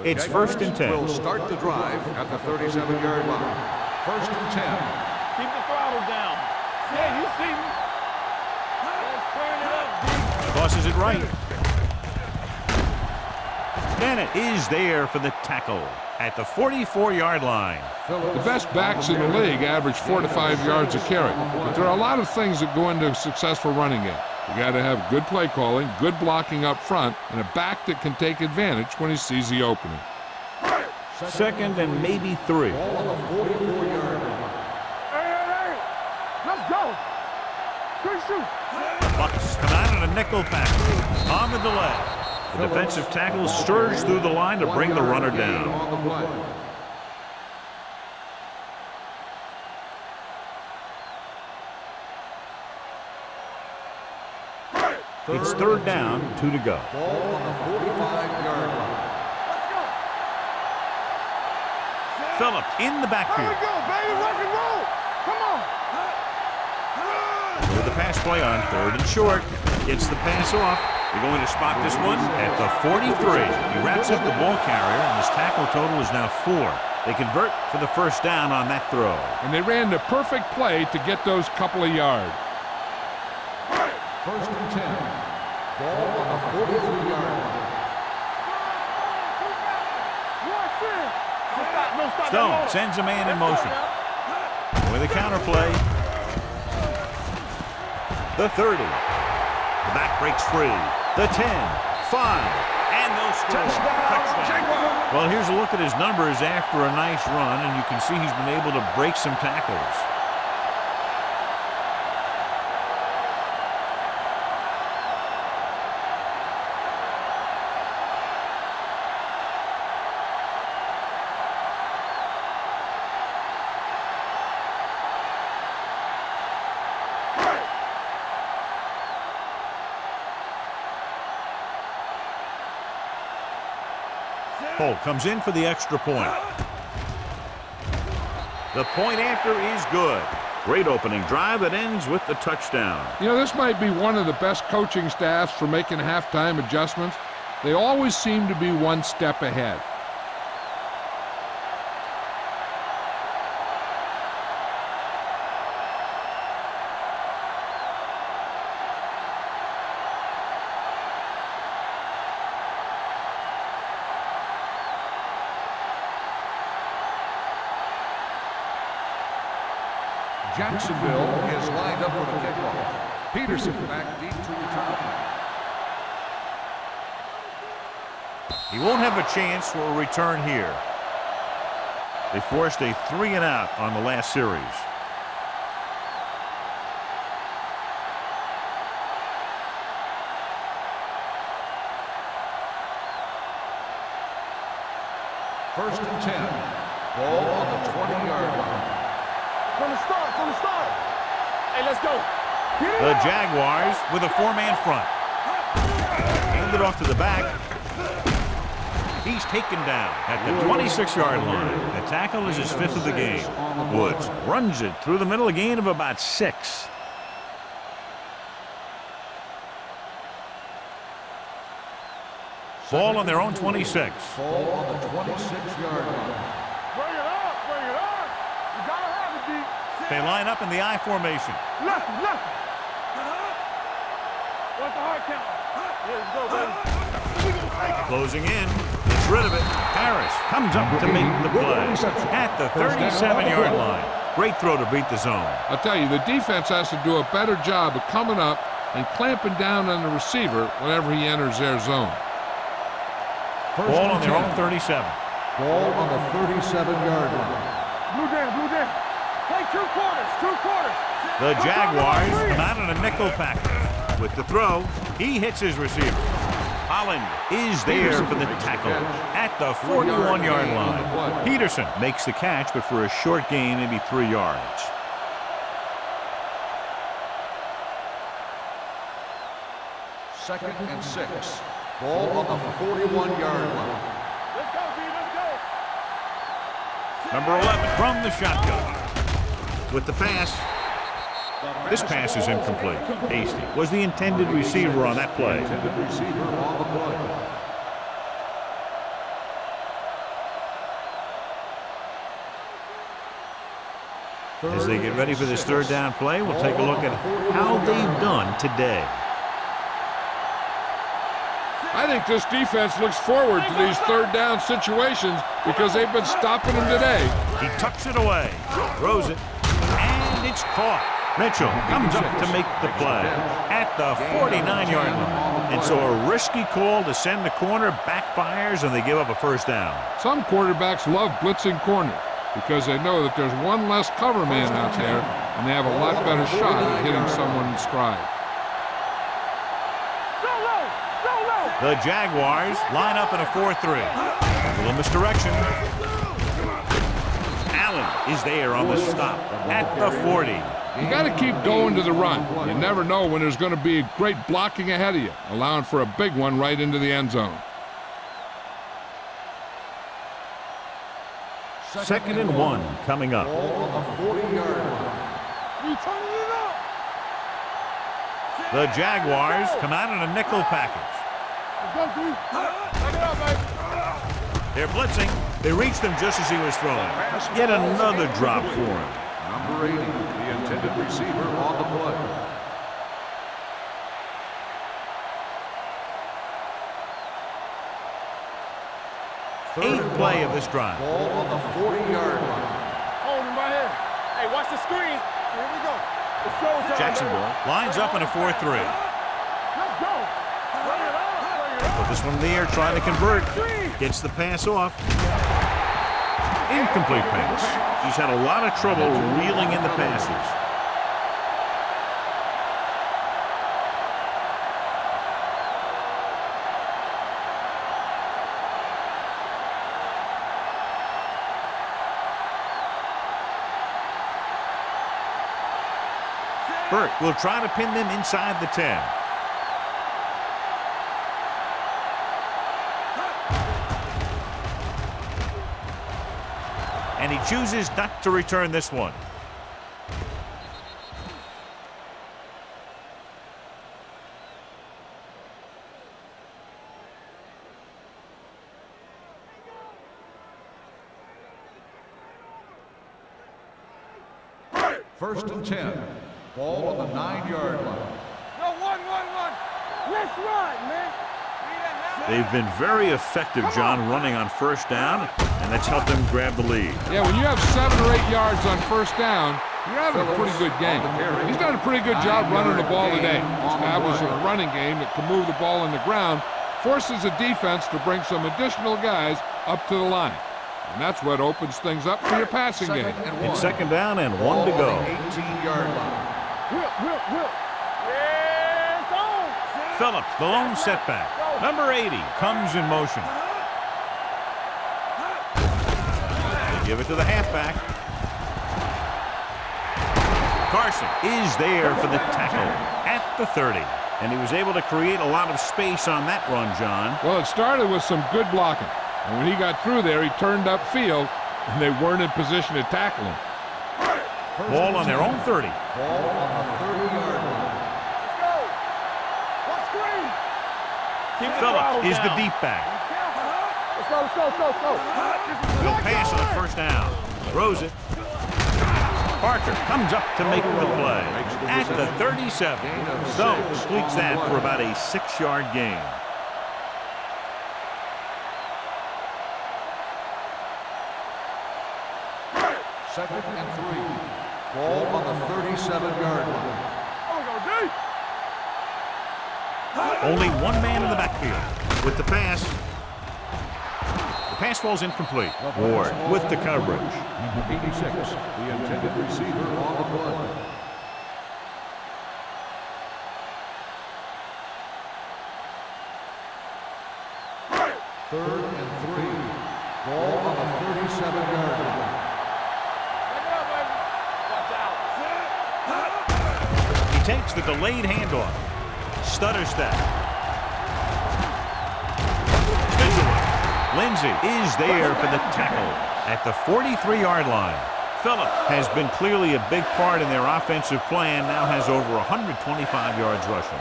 Speaker 1: It's 1st and 10.
Speaker 2: Will start the drive at the 37-yard line. 1st and 10.
Speaker 3: Keep the throttle down. Yeah, you see me. Let's turn it up, D.
Speaker 1: Tosses it right. Bennett is there for the tackle at the 44-yard line.
Speaker 4: The best backs in the league average 4 to 5 yards a carry. But there are a lot of things that go into a successful running game. You got to have good play calling, good blocking up front, and a back that can take advantage when he sees the opening.
Speaker 1: 2nd and maybe 3.
Speaker 2: Ball on the 44-yard line.
Speaker 3: Hey. Let's go. Good shoot.
Speaker 1: Bucks come out in a nickel pack on the delay. The defensive tackle surged through the line to bring the runner down.
Speaker 2: On the play.
Speaker 1: It's 3rd down, 2 to go.
Speaker 2: Ball on the 45-yard line.
Speaker 1: Phillips in the
Speaker 3: Here we
Speaker 1: backfield.
Speaker 3: go, baby. Rock and roll. Come on.
Speaker 1: With the pass play on 3rd and short. Gets the pass off. They're going to spot this one at the 43. He wraps up the ball carrier, and his tackle total is now 4. They convert for the first down on that throw.
Speaker 4: And they ran the perfect play to get those couple of yards.
Speaker 2: 1st and 10. Ball on the 43-yard line.
Speaker 1: Stone sends a man in motion. With a counter play. The 30. The back breaks free. The 10, 5, and they'll score. Touchdown. Well, here's a look at his numbers after a nice run, and you can see he's been able to break some tackles. Holt comes in for the extra point. The point after is good. Great opening drive that ends with the touchdown.
Speaker 4: You know, this might be one of the best coaching staffs for making halftime adjustments. They always seem to be one step ahead.
Speaker 2: Jacksonville is lined up for the kickoff. Peterson back deep to return.
Speaker 1: He won't have a chance for a return here. They forced a 3-and-out on the last series.
Speaker 2: First and 10. Ball on the 20-yard line.
Speaker 3: From the start. Hey, let's go.
Speaker 1: The Jaguars with a 4-man front. Hand it off to the back. He's taken down at the 26-yard line. The tackle is his 5th of the game. Woods runs it through the middle, a gain of about 6. Ball on their own 26.
Speaker 2: Ball on the 26-yard line.
Speaker 3: Bring it up, bring it up. You gotta have it, D.
Speaker 1: They line up in the I formation.
Speaker 3: Left, left. What's the hard count? Let's go, baby.
Speaker 1: Closing in. Gets rid of it. Harris comes up to make the play at the 37-yard line. Great throw to beat the zone.
Speaker 4: I'll tell you, the defense has to do a better job of coming up and clamping down on the receiver whenever he enters their zone.
Speaker 1: Ball on their own 37.
Speaker 2: Ball on the 37-yard line.
Speaker 3: Blue down, blue down. Play 2 quarters, 2 quarters.
Speaker 1: The Jaguars come out in a nickel package. With the throw, he hits his receiver. Holland is there for the tackle at the 41-yard line. Peterson makes the catch, but for a short gain, maybe 3 yards.
Speaker 2: Second and 6. Ball on the 41-yard line.
Speaker 3: Let's go, D, let's go.
Speaker 1: Number 11 from the shotgun. With the pass. This pass is incomplete. Hasty was the intended receiver on that play.
Speaker 2: Intended receiver on the play.
Speaker 1: As they get ready for this 3rd down play, we'll take a look at how they've done today.
Speaker 4: I think this defense looks forward to these 3rd down situations because they've been stopping them today.
Speaker 1: He tucks it away, throws it, and it's caught. Mitchell comes up to make the play at the 49-yard line. And so a risky call to send the corner backfires, and they give up a 1st down.
Speaker 4: Some quarterbacks love blitzing corners because they know that there's one less cover man out there, and they have a lot better shot at hitting someone in stride.
Speaker 1: The Jaguars line up in a 4-3. A little misdirection. Allen is there on the stop at the 40.
Speaker 4: You got to keep going to the run. You never know when there's going to be great blocking ahead of you, allowing for a big one right into the end zone.
Speaker 1: 2nd and 1 coming up.
Speaker 2: Ball on the 40-yard line.
Speaker 3: You turning it up.
Speaker 1: The Jaguars come out in a nickel package.
Speaker 3: Let's go, D. Take it up, baby.
Speaker 1: They're blitzing. They reached him just as he was throwing. Yet another drop for him.
Speaker 2: Number 80, the intended receiver on the play.
Speaker 1: Eighth play of this drive.
Speaker 2: Ball on the 40-yard line.
Speaker 3: Hold him right here. Hey, watch the screen. Here we go. It's showtime,
Speaker 1: Jacksonville
Speaker 3: baby.
Speaker 1: lines up in a 4-3.
Speaker 3: Let's go. Bring it up, bring it up.
Speaker 1: Put this one in the air, trying to convert. Gets the pass off. Incomplete pass. He's had a lot of trouble reeling in the passes. Burt will try to pin them inside the 10. And he chooses not to return this one.
Speaker 2: First and 10. Ball on the 9-yard line.
Speaker 3: Go, one. Let's run, man.
Speaker 1: They've been very effective, John, running on 1st down, and that's helped them grab the lead.
Speaker 4: Yeah, when you have 7 or 8 yards on 1st down, you're having a pretty good game. He's done a pretty good job running the ball today. Establishes a running game that can move the ball in the ground, forces the defense to bring some additional guys up to the line. And that's what opens things up for your passing game.
Speaker 1: It's 2nd down and 1 to go.
Speaker 2: 18-yard line.
Speaker 3: Whip. Yeah, it's on.
Speaker 1: Phillips, the lone setback. Number 80 comes in motion. They give it to the halfback. Carson is there for the tackle at the 30. And he was able to create a lot of space on that run, John.
Speaker 4: Well, it started with some good blocking. And when he got through there, he turned upfield, and they weren't in position to tackle him.
Speaker 1: Ball on their own 30.
Speaker 2: Ball on the 30-yard line.
Speaker 3: Let's go. Let's screen.
Speaker 1: Phillips is the deep back.
Speaker 3: Let's go, let's go, let's go, let's go.
Speaker 1: He'll pass on the first down. Throws it. Parker comes up to make the play at the 37. Stone completes that for about a 6-yard gain.
Speaker 2: Second and 3. Ball on the 37-yard line.
Speaker 1: Only one man in the backfield with the pass. The pass falls incomplete. Ward with the coverage.
Speaker 2: Number 86, the intended receiver on the play. Third and 3. Ball on the 37-yard line.
Speaker 1: He takes the delayed handoff. Stutter step. Lindsey is there for the tackle at the 43-yard line. Phillips has been clearly a big part in their offensive plan, now has over 125 yards rushing.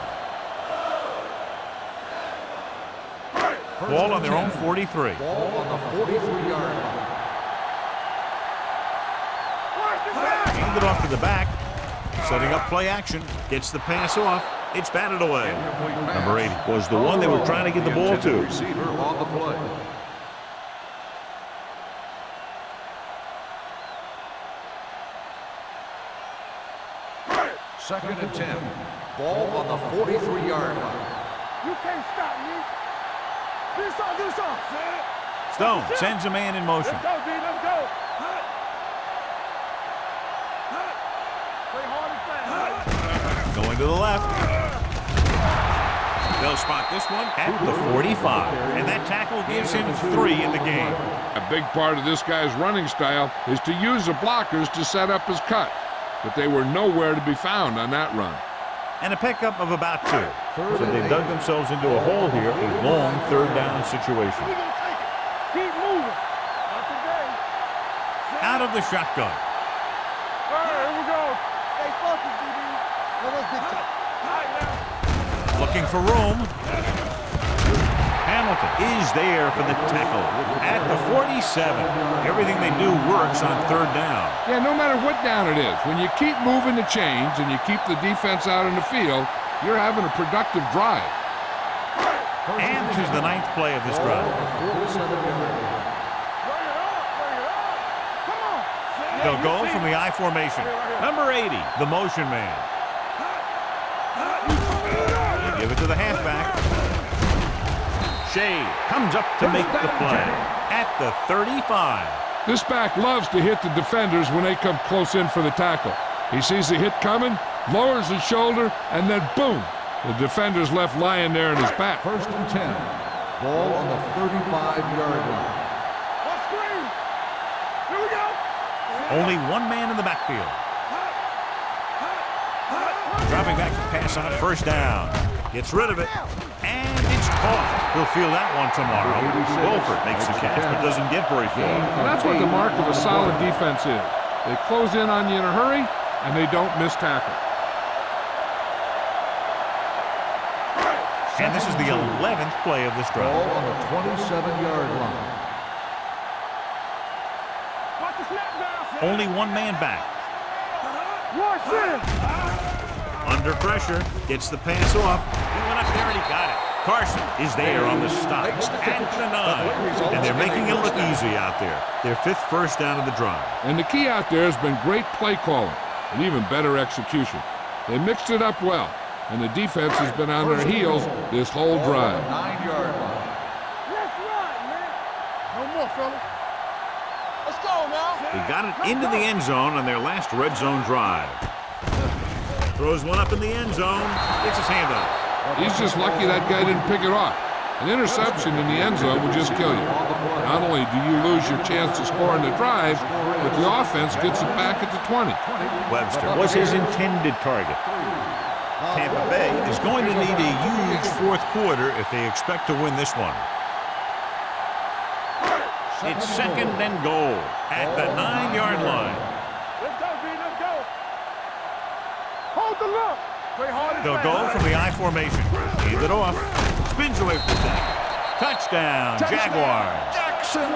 Speaker 1: Ball on their own 43.
Speaker 2: Ball on the 43-yard line.
Speaker 1: Handed off to the back. Setting up play action. Gets the pass off. It's batted away. Number 80 was the one they were trying to get the ball to.
Speaker 2: Receiver on the play. Second and 10. Ball on the 43-yard line.
Speaker 3: You can't stop me. Do something, do something.
Speaker 1: Stone sends a man in motion.
Speaker 3: Let's go, D, let's go. Play hard and fast.
Speaker 1: Going to the left. They'll spot this one at the 45. And that tackle gives him 3 in the game.
Speaker 4: A big part of this guy's running style is to use the blockers to set up his cut. But they were nowhere to be found on that run.
Speaker 1: And a pickup of about 2. So they dug themselves into a hole here, a long third down situation.
Speaker 3: We're going to take it. Keep moving. Not today.
Speaker 1: Out of the shotgun.
Speaker 3: All right, here we go. Stay focused, DB. Let us get you. All right, now.
Speaker 1: Looking for room. Hamilton is there for the tackle at the 47. Everything they do works on third down.
Speaker 4: Yeah, no matter what down it is, when you keep moving the chains and you keep the defense out in the field, you're having a productive drive.
Speaker 1: And this is the 9th play of this drive. They'll go from the I formation. Number 80, the motion man. They give it to the halfback. Shea comes up to make the play at the 35.
Speaker 4: This back loves to hit the defenders when they come close in for the tackle. He sees the hit coming, lowers his shoulder, and then boom, the defender's left lying there in his back.
Speaker 2: First and 10. Ball on the 35-yard line.
Speaker 3: Let's screen. Here we go.
Speaker 1: Only one man in the backfield. Dropping back to pass on first down. Gets rid of it. And it's caught. He'll feel that one tomorrow. Wolford makes the catch, but doesn't get very far.
Speaker 4: And that's what the mark of a solid defense is. They close in on you in a hurry, and they don't miss tackle.
Speaker 1: And this is the 11th play of this drive.
Speaker 2: Ball on the 27-yard line.
Speaker 3: Watch the snap down.
Speaker 1: Only one man back.
Speaker 3: Watch this.
Speaker 1: Under pressure, gets the pass off. He went up there and he got it. Carson is there on the stop at the 9. And they're making it look easy out there. Their 5th first down of the drive.
Speaker 4: And the key out there has been great play calling and even better execution. They mixed it up well, and the defense has been on their heels this whole drive.
Speaker 2: 9-yard line.
Speaker 3: Let's ride, man. No more, fellas. Let's go now.
Speaker 1: They got it into the end zone on their last red zone drive. Throws one up in the end zone. Gets his hand up.
Speaker 4: He's just lucky that guy didn't pick it off. An interception in the end zone would just kill you. Not only do you lose your chance to score in the drive, but the offense gets it back at the 20.
Speaker 1: Webster was his intended target. Tampa Bay is going to need a huge 4th quarter if they expect to win this one. It's second and goal at the 9-yard line.
Speaker 3: Let's go, B. Let's go. Hold the look. Play hard and
Speaker 1: They'll go from the I formation. Hand it off. Spins away from the tackle. Touchdown, Jaguars.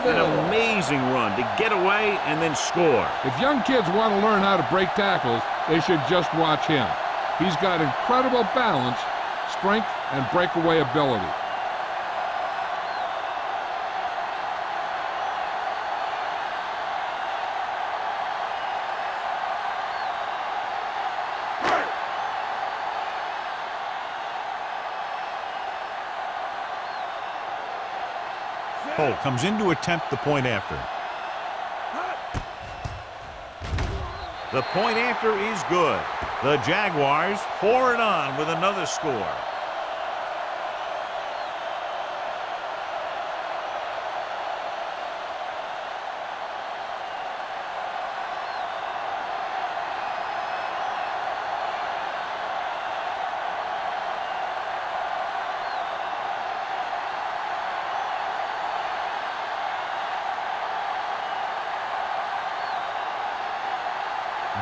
Speaker 1: An amazing run to get away and then score.
Speaker 4: If young kids want to learn how to break tackles, they should just watch him. He's got incredible balance, strength, and breakaway ability.
Speaker 1: Holt comes in to attempt the point after. The point after is good. The Jaguars pour it on with another score.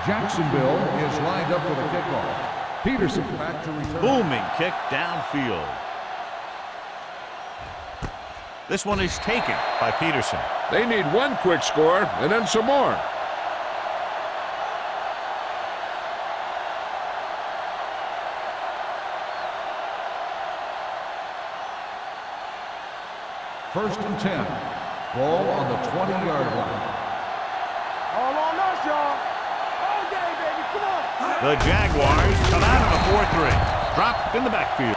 Speaker 2: Jacksonville is lined up for the kickoff. Peterson back to return.
Speaker 1: Booming kick downfield. This one is taken by Peterson.
Speaker 4: They need one quick score and then some more.
Speaker 2: First and 10. Ball on the 20-yard line.
Speaker 3: All on us, y'all. All day, baby. Come on.
Speaker 1: The Jaguars come out of the 4-3. Dropped in the backfield.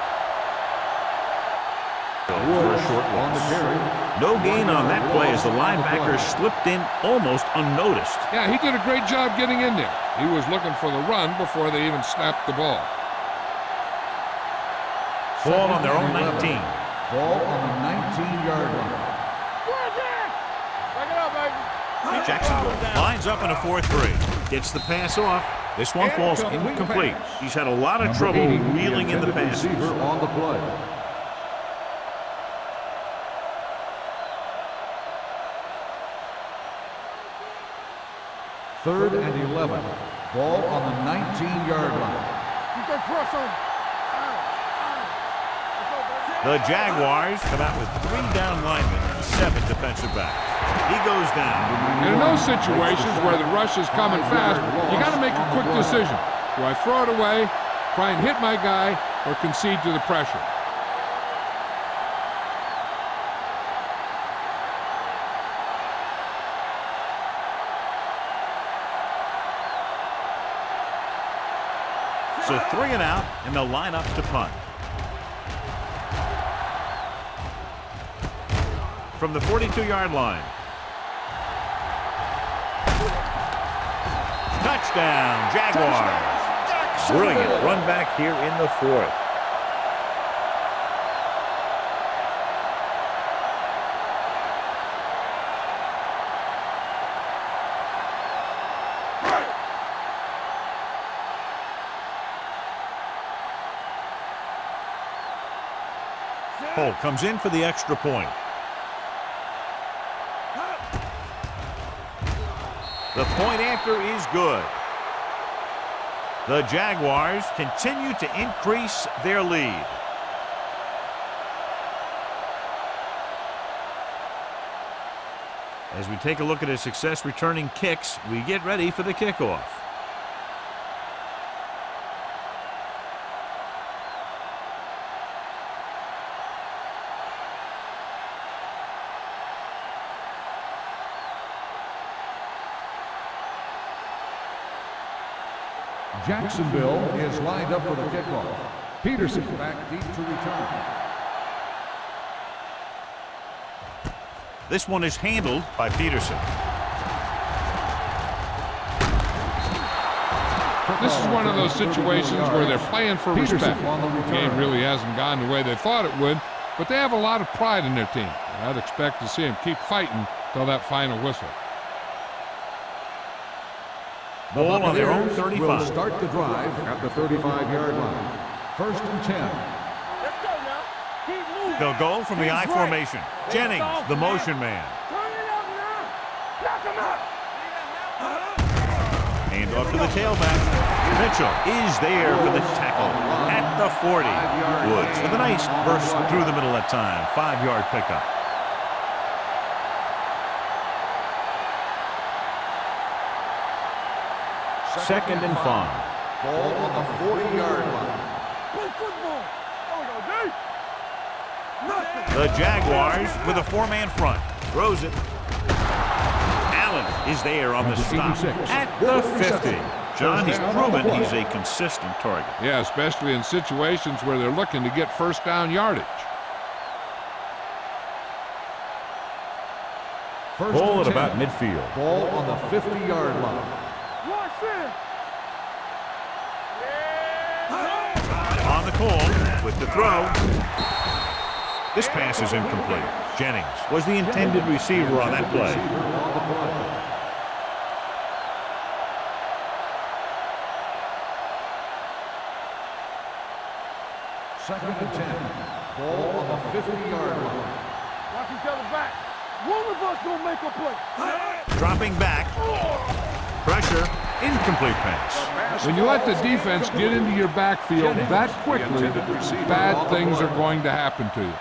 Speaker 1: For a short
Speaker 2: on the carry.
Speaker 1: No gain on that play as the linebacker slipped in almost unnoticed.
Speaker 4: Yeah, he did a great job getting in there. He was looking for the run before they even snapped the ball.
Speaker 1: Ball on their own 19.
Speaker 2: Ball on the 19-yard line.
Speaker 3: Break it up, baby.
Speaker 1: Jacksonville lines up in a 4-3. Gets the pass off. This one falls incomplete. He's had a lot of trouble reeling in the passes.
Speaker 2: Receiver on the play. Third and 11. Ball on the 19-yard line.
Speaker 3: Keep that press on.
Speaker 1: The Jaguars come out with 3 down linemen and 7 defensive backs. He goes down.
Speaker 4: And in those situations where the rush is coming fast, you got to make a quick decision. Do I throw it away, try and hit my guy, or concede to the pressure?
Speaker 1: So 3 and out, and they'll line up to punt. From the 42-yard line. Touchdown, Jaguars. Brilliant run back here in the 4th. Holt comes in for the extra point. The point after is good. The Jaguars continue to increase their lead. As we take a look at his success returning kicks, we get ready for the kickoff.
Speaker 2: Jacksonville is lined up for the kickoff. Peterson back deep to return.
Speaker 1: This one is handled by Peterson.
Speaker 4: This is one of those situations where they're playing for respect. The game really hasn't gone the way they thought it would, but they have a lot of pride in their team. And I'd expect to see them keep fighting till that final whistle.
Speaker 1: Ball on their own 35.
Speaker 2: Will start the drive at the 35-yard line. First and 10.
Speaker 3: Let's go now. Keep moving.
Speaker 1: They'll go from the I formation. Jennings, the motion man.
Speaker 3: Turn it
Speaker 1: Hand off to the tailback. Mitchell is there for the tackle at the 40. Woods with a nice burst through the middle that time. 5-yard pickup. Second and 5.
Speaker 2: Ball on the 40-yard line.
Speaker 3: Play football.
Speaker 1: The Jaguars with a 4-man front. Throws it. Allen is there on the stop at the 50. John, he's proven he's a consistent target.
Speaker 4: Yeah, especially in situations where they're looking to get first down yardage.
Speaker 1: Ball at about midfield.
Speaker 2: Ball on the 50-yard line.
Speaker 1: On the call with the throw. This pass is incomplete. Jennings was the intended receiver on that play.
Speaker 2: Second and 10. Ball on the 50-yard line.
Speaker 3: Watch each other back. One of us gonna make a play.
Speaker 1: Dropping back. Pressure. Incomplete pass.
Speaker 4: When you let the defense get into your backfield that quickly, bad things are going to happen to you.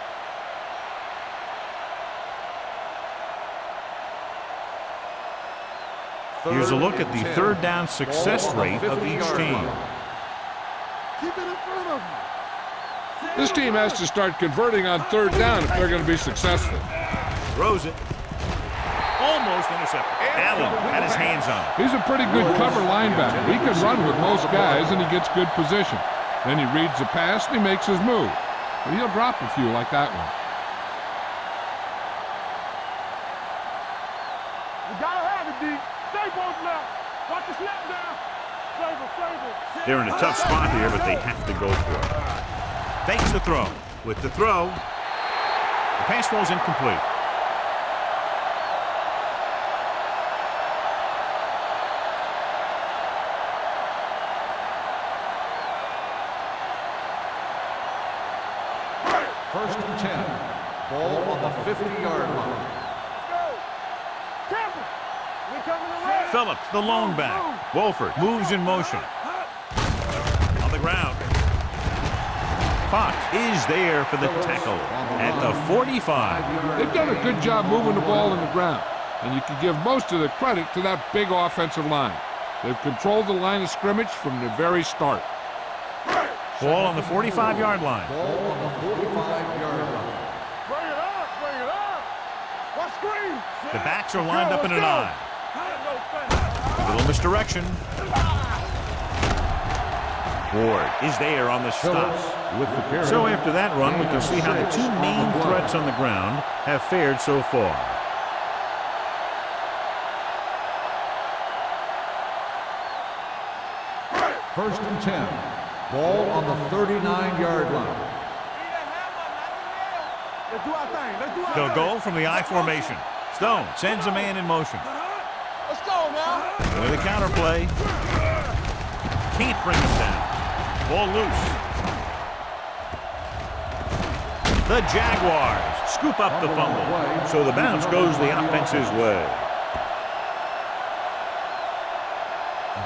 Speaker 1: Here's a look at the third down success rate of each team.
Speaker 3: Keep it in front of you.
Speaker 4: This team has to start converting on third down if they're going to be successful.
Speaker 1: Throws it. Almost intercepted. Allen had his hands on it.
Speaker 4: He's a pretty good cover linebacker. He can run with most guys, and he gets good position. Then he reads the pass, and he makes his move. But he'll drop a few like that one.
Speaker 3: You gotta have it, D. Stay both left. Watch the snap down. Save it.
Speaker 1: They're in a tough spot here, but they have to go for it. Fakes the throw. With the throw, the pass falls incomplete.
Speaker 2: First and 10. Ball on the 50-yard line.
Speaker 1: Phillips, the lone back. Wolford moves in motion. On the ground. Fox is there for the tackle at the 45.
Speaker 4: They've done a good job moving the ball in the ground, and you can give most of the credit to that big offensive line. They've controlled the line of scrimmage from the very start.
Speaker 1: Ball on the 45-yard line.
Speaker 2: Ball on the 45-yard line.
Speaker 3: Bring it up. Watch screen.
Speaker 1: The backs are lined up in an eye. A little misdirection. Ward is there on the stop. So after that run, we can see how the two main threats on the ground have fared so far.
Speaker 2: First and 10. Ball on the 39-yard line.
Speaker 3: Let's do our thing.
Speaker 1: They'll go from the I formation. Stone sends a man in motion.
Speaker 3: Let's go now.
Speaker 1: With a counter play. Can't bring him down. Ball loose. The Jaguars scoop up the fumble. So the bounce goes the offense's way.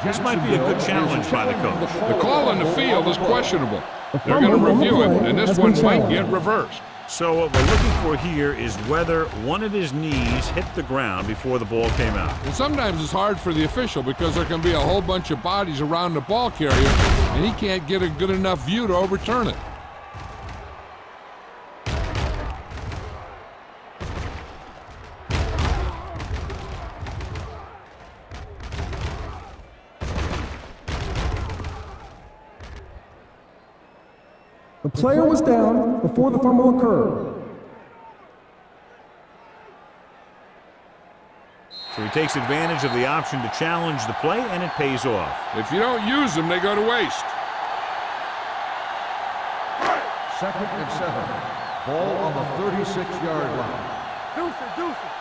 Speaker 1: This might be a good challenge by the coach.
Speaker 4: The call on the field is questionable. They're going to review it, and this one might get reversed.
Speaker 1: So what we're looking for here is whether one of his knees hit the ground before the ball came out.
Speaker 4: And sometimes it's hard for the official because there can be a whole bunch of bodies around the ball carrier, and he can't get a good enough view to overturn it.
Speaker 5: The player was down before the fumble occurred.
Speaker 1: So he takes advantage of the option to challenge the play, and it pays off.
Speaker 4: If you don't use them, they go to waste.
Speaker 2: Second and 7. Ball on the 36-yard line.
Speaker 3: Deuce it.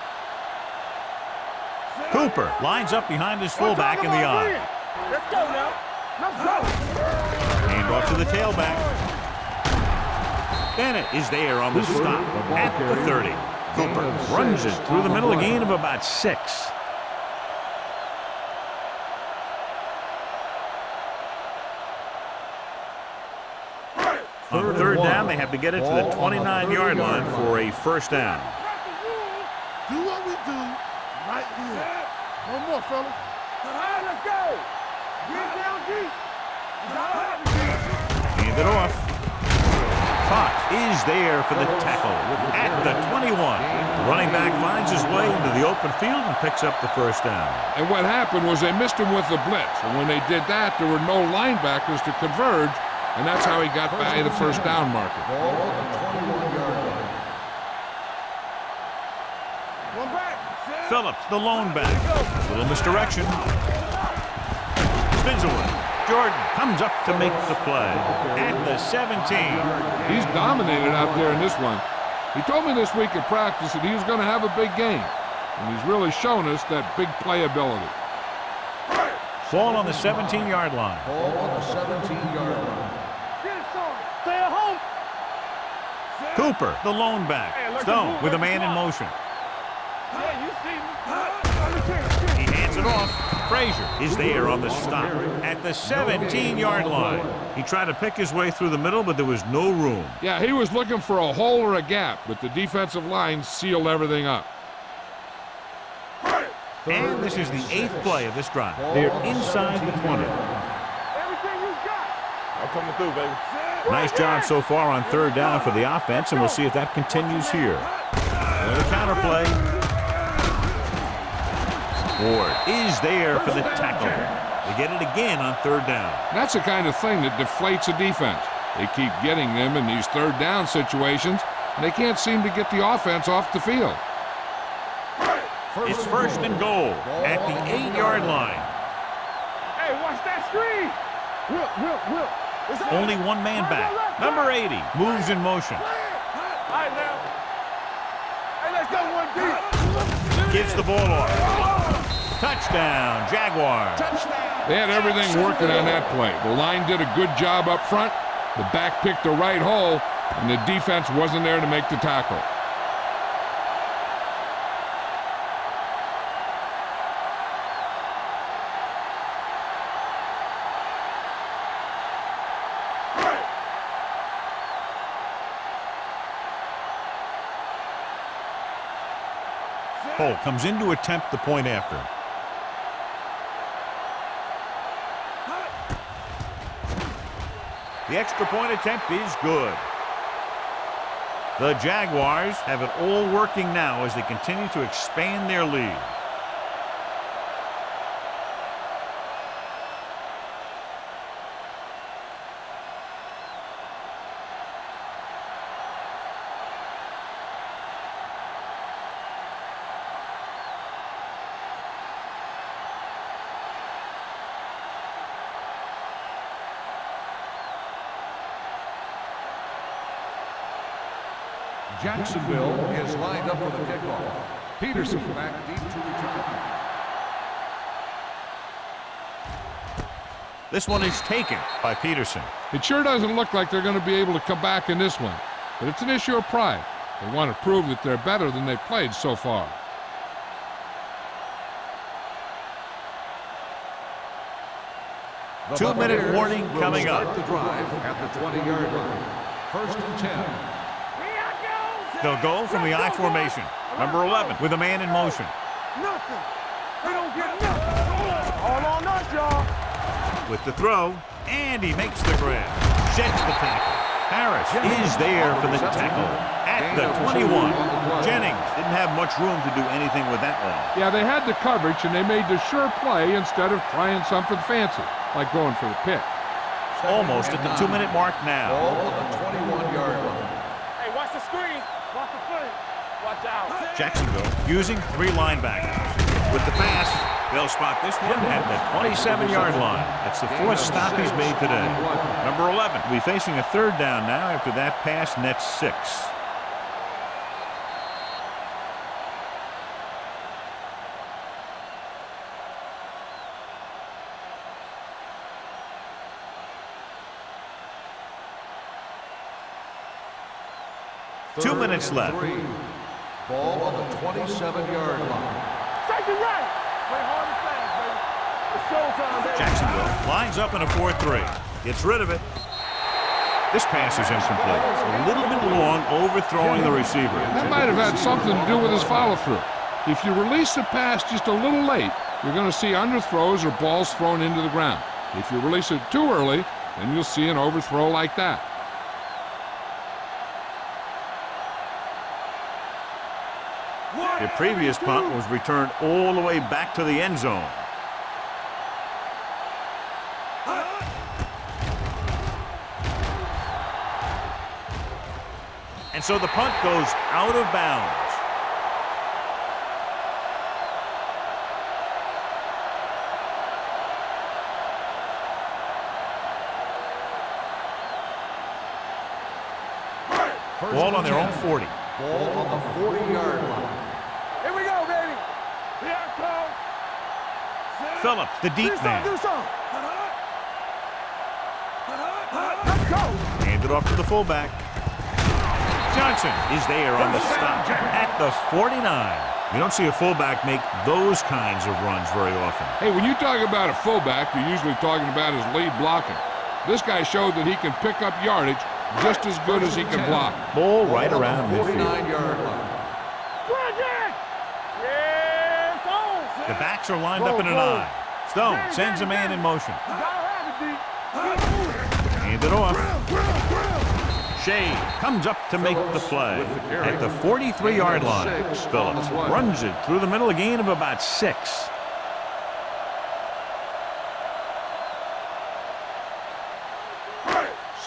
Speaker 1: Cooper lines up behind his fullback in the eye.
Speaker 3: Let's go now. Let's go.
Speaker 1: Hand off to the tailback. Bennett is there on the stop at the 30. Cooper runs it through the middle, a gain of about 6. time, they have to get it to the 29-yard line for a first down.
Speaker 3: Do what we do right here. One more, fellas. All right, let's go. Get down deep.
Speaker 1: Hand it off. Fox is there for the tackle at the 21. The running back finds his way into the open field and picks up the first down.
Speaker 4: And what happened was they missed him with the blitz. And when they did that, there were no linebackers to converge, and that's how he got by the first down marker.
Speaker 2: Ball on the 21-yard line.
Speaker 3: One back.
Speaker 1: Phillips, the lone back. A little misdirection. Spins away. Jordan comes up to make the play at the 17.
Speaker 4: He's dominated out there in this one. He told me this week at practice that he was going to have a big game, and he's really shown us that big playability.
Speaker 1: Ball on the 17-yard line.
Speaker 2: Ball on the 17-yard line.
Speaker 3: Get it, son. Stay at home.
Speaker 1: Cooper, the lone back. Stone with a man in motion.
Speaker 3: Yeah, you see me.
Speaker 1: He hands it off. Frazier is there on the stop at the 17-yard line. He tried to pick his way through the middle, but there was no room.
Speaker 4: Yeah, he was looking for a hole or a gap, but the defensive line sealed everything up.
Speaker 1: And this is the 8th play of this drive. They're inside the 20.
Speaker 3: Everything you got.
Speaker 6: I'm coming through, baby.
Speaker 1: Nice job so far on third down for the offense, and we'll see if that continues here. Another counter play. Ward is there for the tackle. They get it again on third down.
Speaker 4: That's the kind of thing that deflates a defense. They keep getting them in these third down situations, and they can't seem to get the offense off the field.
Speaker 1: It's first and goal at the 8-yard line.
Speaker 3: Hey, watch that screen. Whip.
Speaker 1: Only one man back. Number 80 moves in motion.
Speaker 3: All right, now. Hey, let's go one deep.
Speaker 1: Gives the ball off. Touchdown, Jaguars.
Speaker 4: They had everything working on that play. The line did a good job up front. The back picked the right hole, and the defense wasn't there to make the tackle.
Speaker 1: Cole comes in to attempt the point after. The extra point attempt is good. The Jaguars have it all working now as they continue to expand their lead.
Speaker 2: Jacksonville is lined up for the kickoff. Peterson back deep to return.
Speaker 1: This one is taken by Peterson.
Speaker 4: It sure doesn't look like they're going to be able to come back in this one, but it's an issue of pride. They want to prove that they're better than they've played so far.
Speaker 2: The
Speaker 1: 2-minute warning
Speaker 2: will
Speaker 1: coming
Speaker 2: start
Speaker 1: up.
Speaker 2: the drive at the 20-yard line. First and 10.
Speaker 1: They'll go from the I formation. Number 11 with a man in motion.
Speaker 3: Nothing. They don't get nothing. All on us, y'all.
Speaker 1: With the throw, and he makes the grab. Sheds the tackle. Harris is there for the tackle at the 21. Jennings didn't have much room to do anything with that one.
Speaker 4: Yeah, they had the coverage, and they made the sure play instead of trying something fancy, like going for the pick.
Speaker 1: Almost at the 2-minute mark now.
Speaker 2: Ball on the 21-yard line.
Speaker 3: Hey, watch the screen. Watch the play. Watch out.
Speaker 1: Jacksonville using 3 linebackers. With the pass, they'll spot this one at the 27-yard line. That's the 4th stop he's made today. Number 11 will be facing a third down now after that pass nets 6. Two minutes left.
Speaker 2: Ball on the 27-yard line.
Speaker 3: Take it right. Play hard and fast, baby. It's showtime, baby.
Speaker 1: Jacksonville lines up in a 4-3. Gets rid of it. This pass is incomplete. A little bit long, overthrowing the receiver.
Speaker 4: That might have had something to do with his follow-through. If you release the pass just a little late, you're going to see underthrows or balls thrown into the ground. If you release it too early, then you'll see an overthrow like that.
Speaker 1: The previous punt was returned all the way back to the end zone. And so the punt goes out of bounds. Ball on their own 40.
Speaker 2: Ball on the 40-yard line.
Speaker 3: Here we go, baby. Here I come.
Speaker 1: Phillips, the deep man.
Speaker 3: Do something. Let's go.
Speaker 1: Hand it off to the fullback. Johnson is there on the stop at the 49. You don't see a fullback make those kinds of runs very often.
Speaker 4: Hey, when you talk about a fullback, you're usually talking about his lead blocking. This guy showed that he can pick up yardage just as good as he can block.
Speaker 1: Ball right around midfield.
Speaker 2: 49-yard line.
Speaker 3: Yes, on.
Speaker 1: The backs are lined up in an I. Stone sends a man in motion. Hand it off. Shea comes up to make the play at the 43-yard line. Phillips runs it through the middle, a gain of about 6.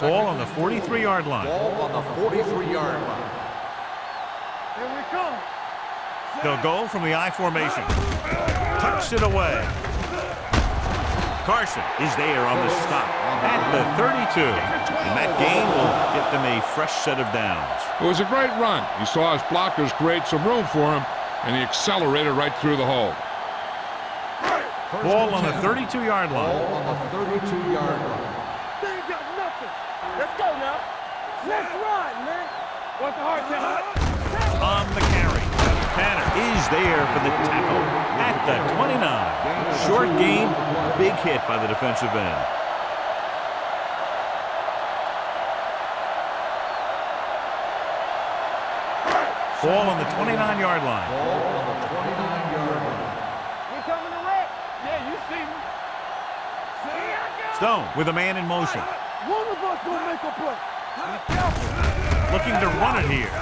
Speaker 1: Ball on the 43-yard line.
Speaker 2: Ball on the 43-yard line.
Speaker 3: Here we come.
Speaker 1: They'll go from the I formation. Tucks it away. Carson is there on the stop at the 32. And that gain will get them a fresh set of downs.
Speaker 4: It was a great run. He saw his blockers create some room for him, and he accelerated right through the hole.
Speaker 1: Ball on the 32-yard line.
Speaker 2: Ball on the 32-yard line.
Speaker 3: They ain't got nothing. Let's go now. Let's ride, man. What's the hard count?
Speaker 1: On the carry. Tanner is there for the tackle at the 29. Short gain, big hit by the defensive end. Ball on the 29-yard line.
Speaker 2: Ball on the 29-yard line.
Speaker 3: You coming to wreck? Yeah, you see me. Here I go.
Speaker 1: Stone with a man in motion.
Speaker 3: One of us gonna make a play. Be careful.
Speaker 1: Looking to run it here.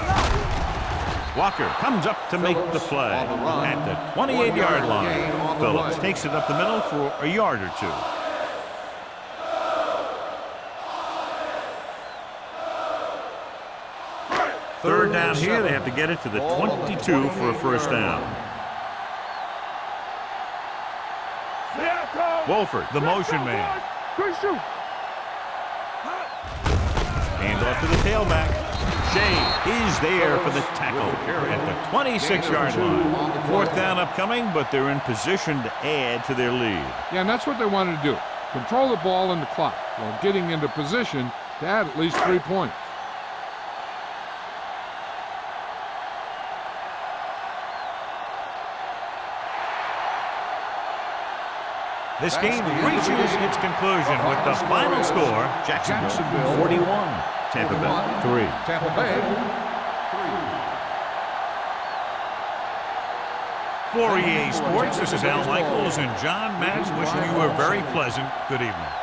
Speaker 1: Walker comes up to make the play at the 28-yard line. Phillips takes it up the middle for a yard or two. Third down here, they have to get it to the 22 for a first down. Wolford, the motion man.
Speaker 3: Good shoot.
Speaker 1: Hand off to the tailback. Shea is there for the tackle at the 26-yard line. Fourth down upcoming, but they're in position to add to their lead.
Speaker 4: Yeah, and that's what they wanted to do. Control the ball and the clock while getting into position to add at least 3 points.
Speaker 1: This game reaches its conclusion with the final score, Jacksonville 41, Tampa Bay 3.
Speaker 2: Tampa Bay 3.
Speaker 1: For EA Sports, this is Al Michaels and John Madden wishing you a very pleasant good evening.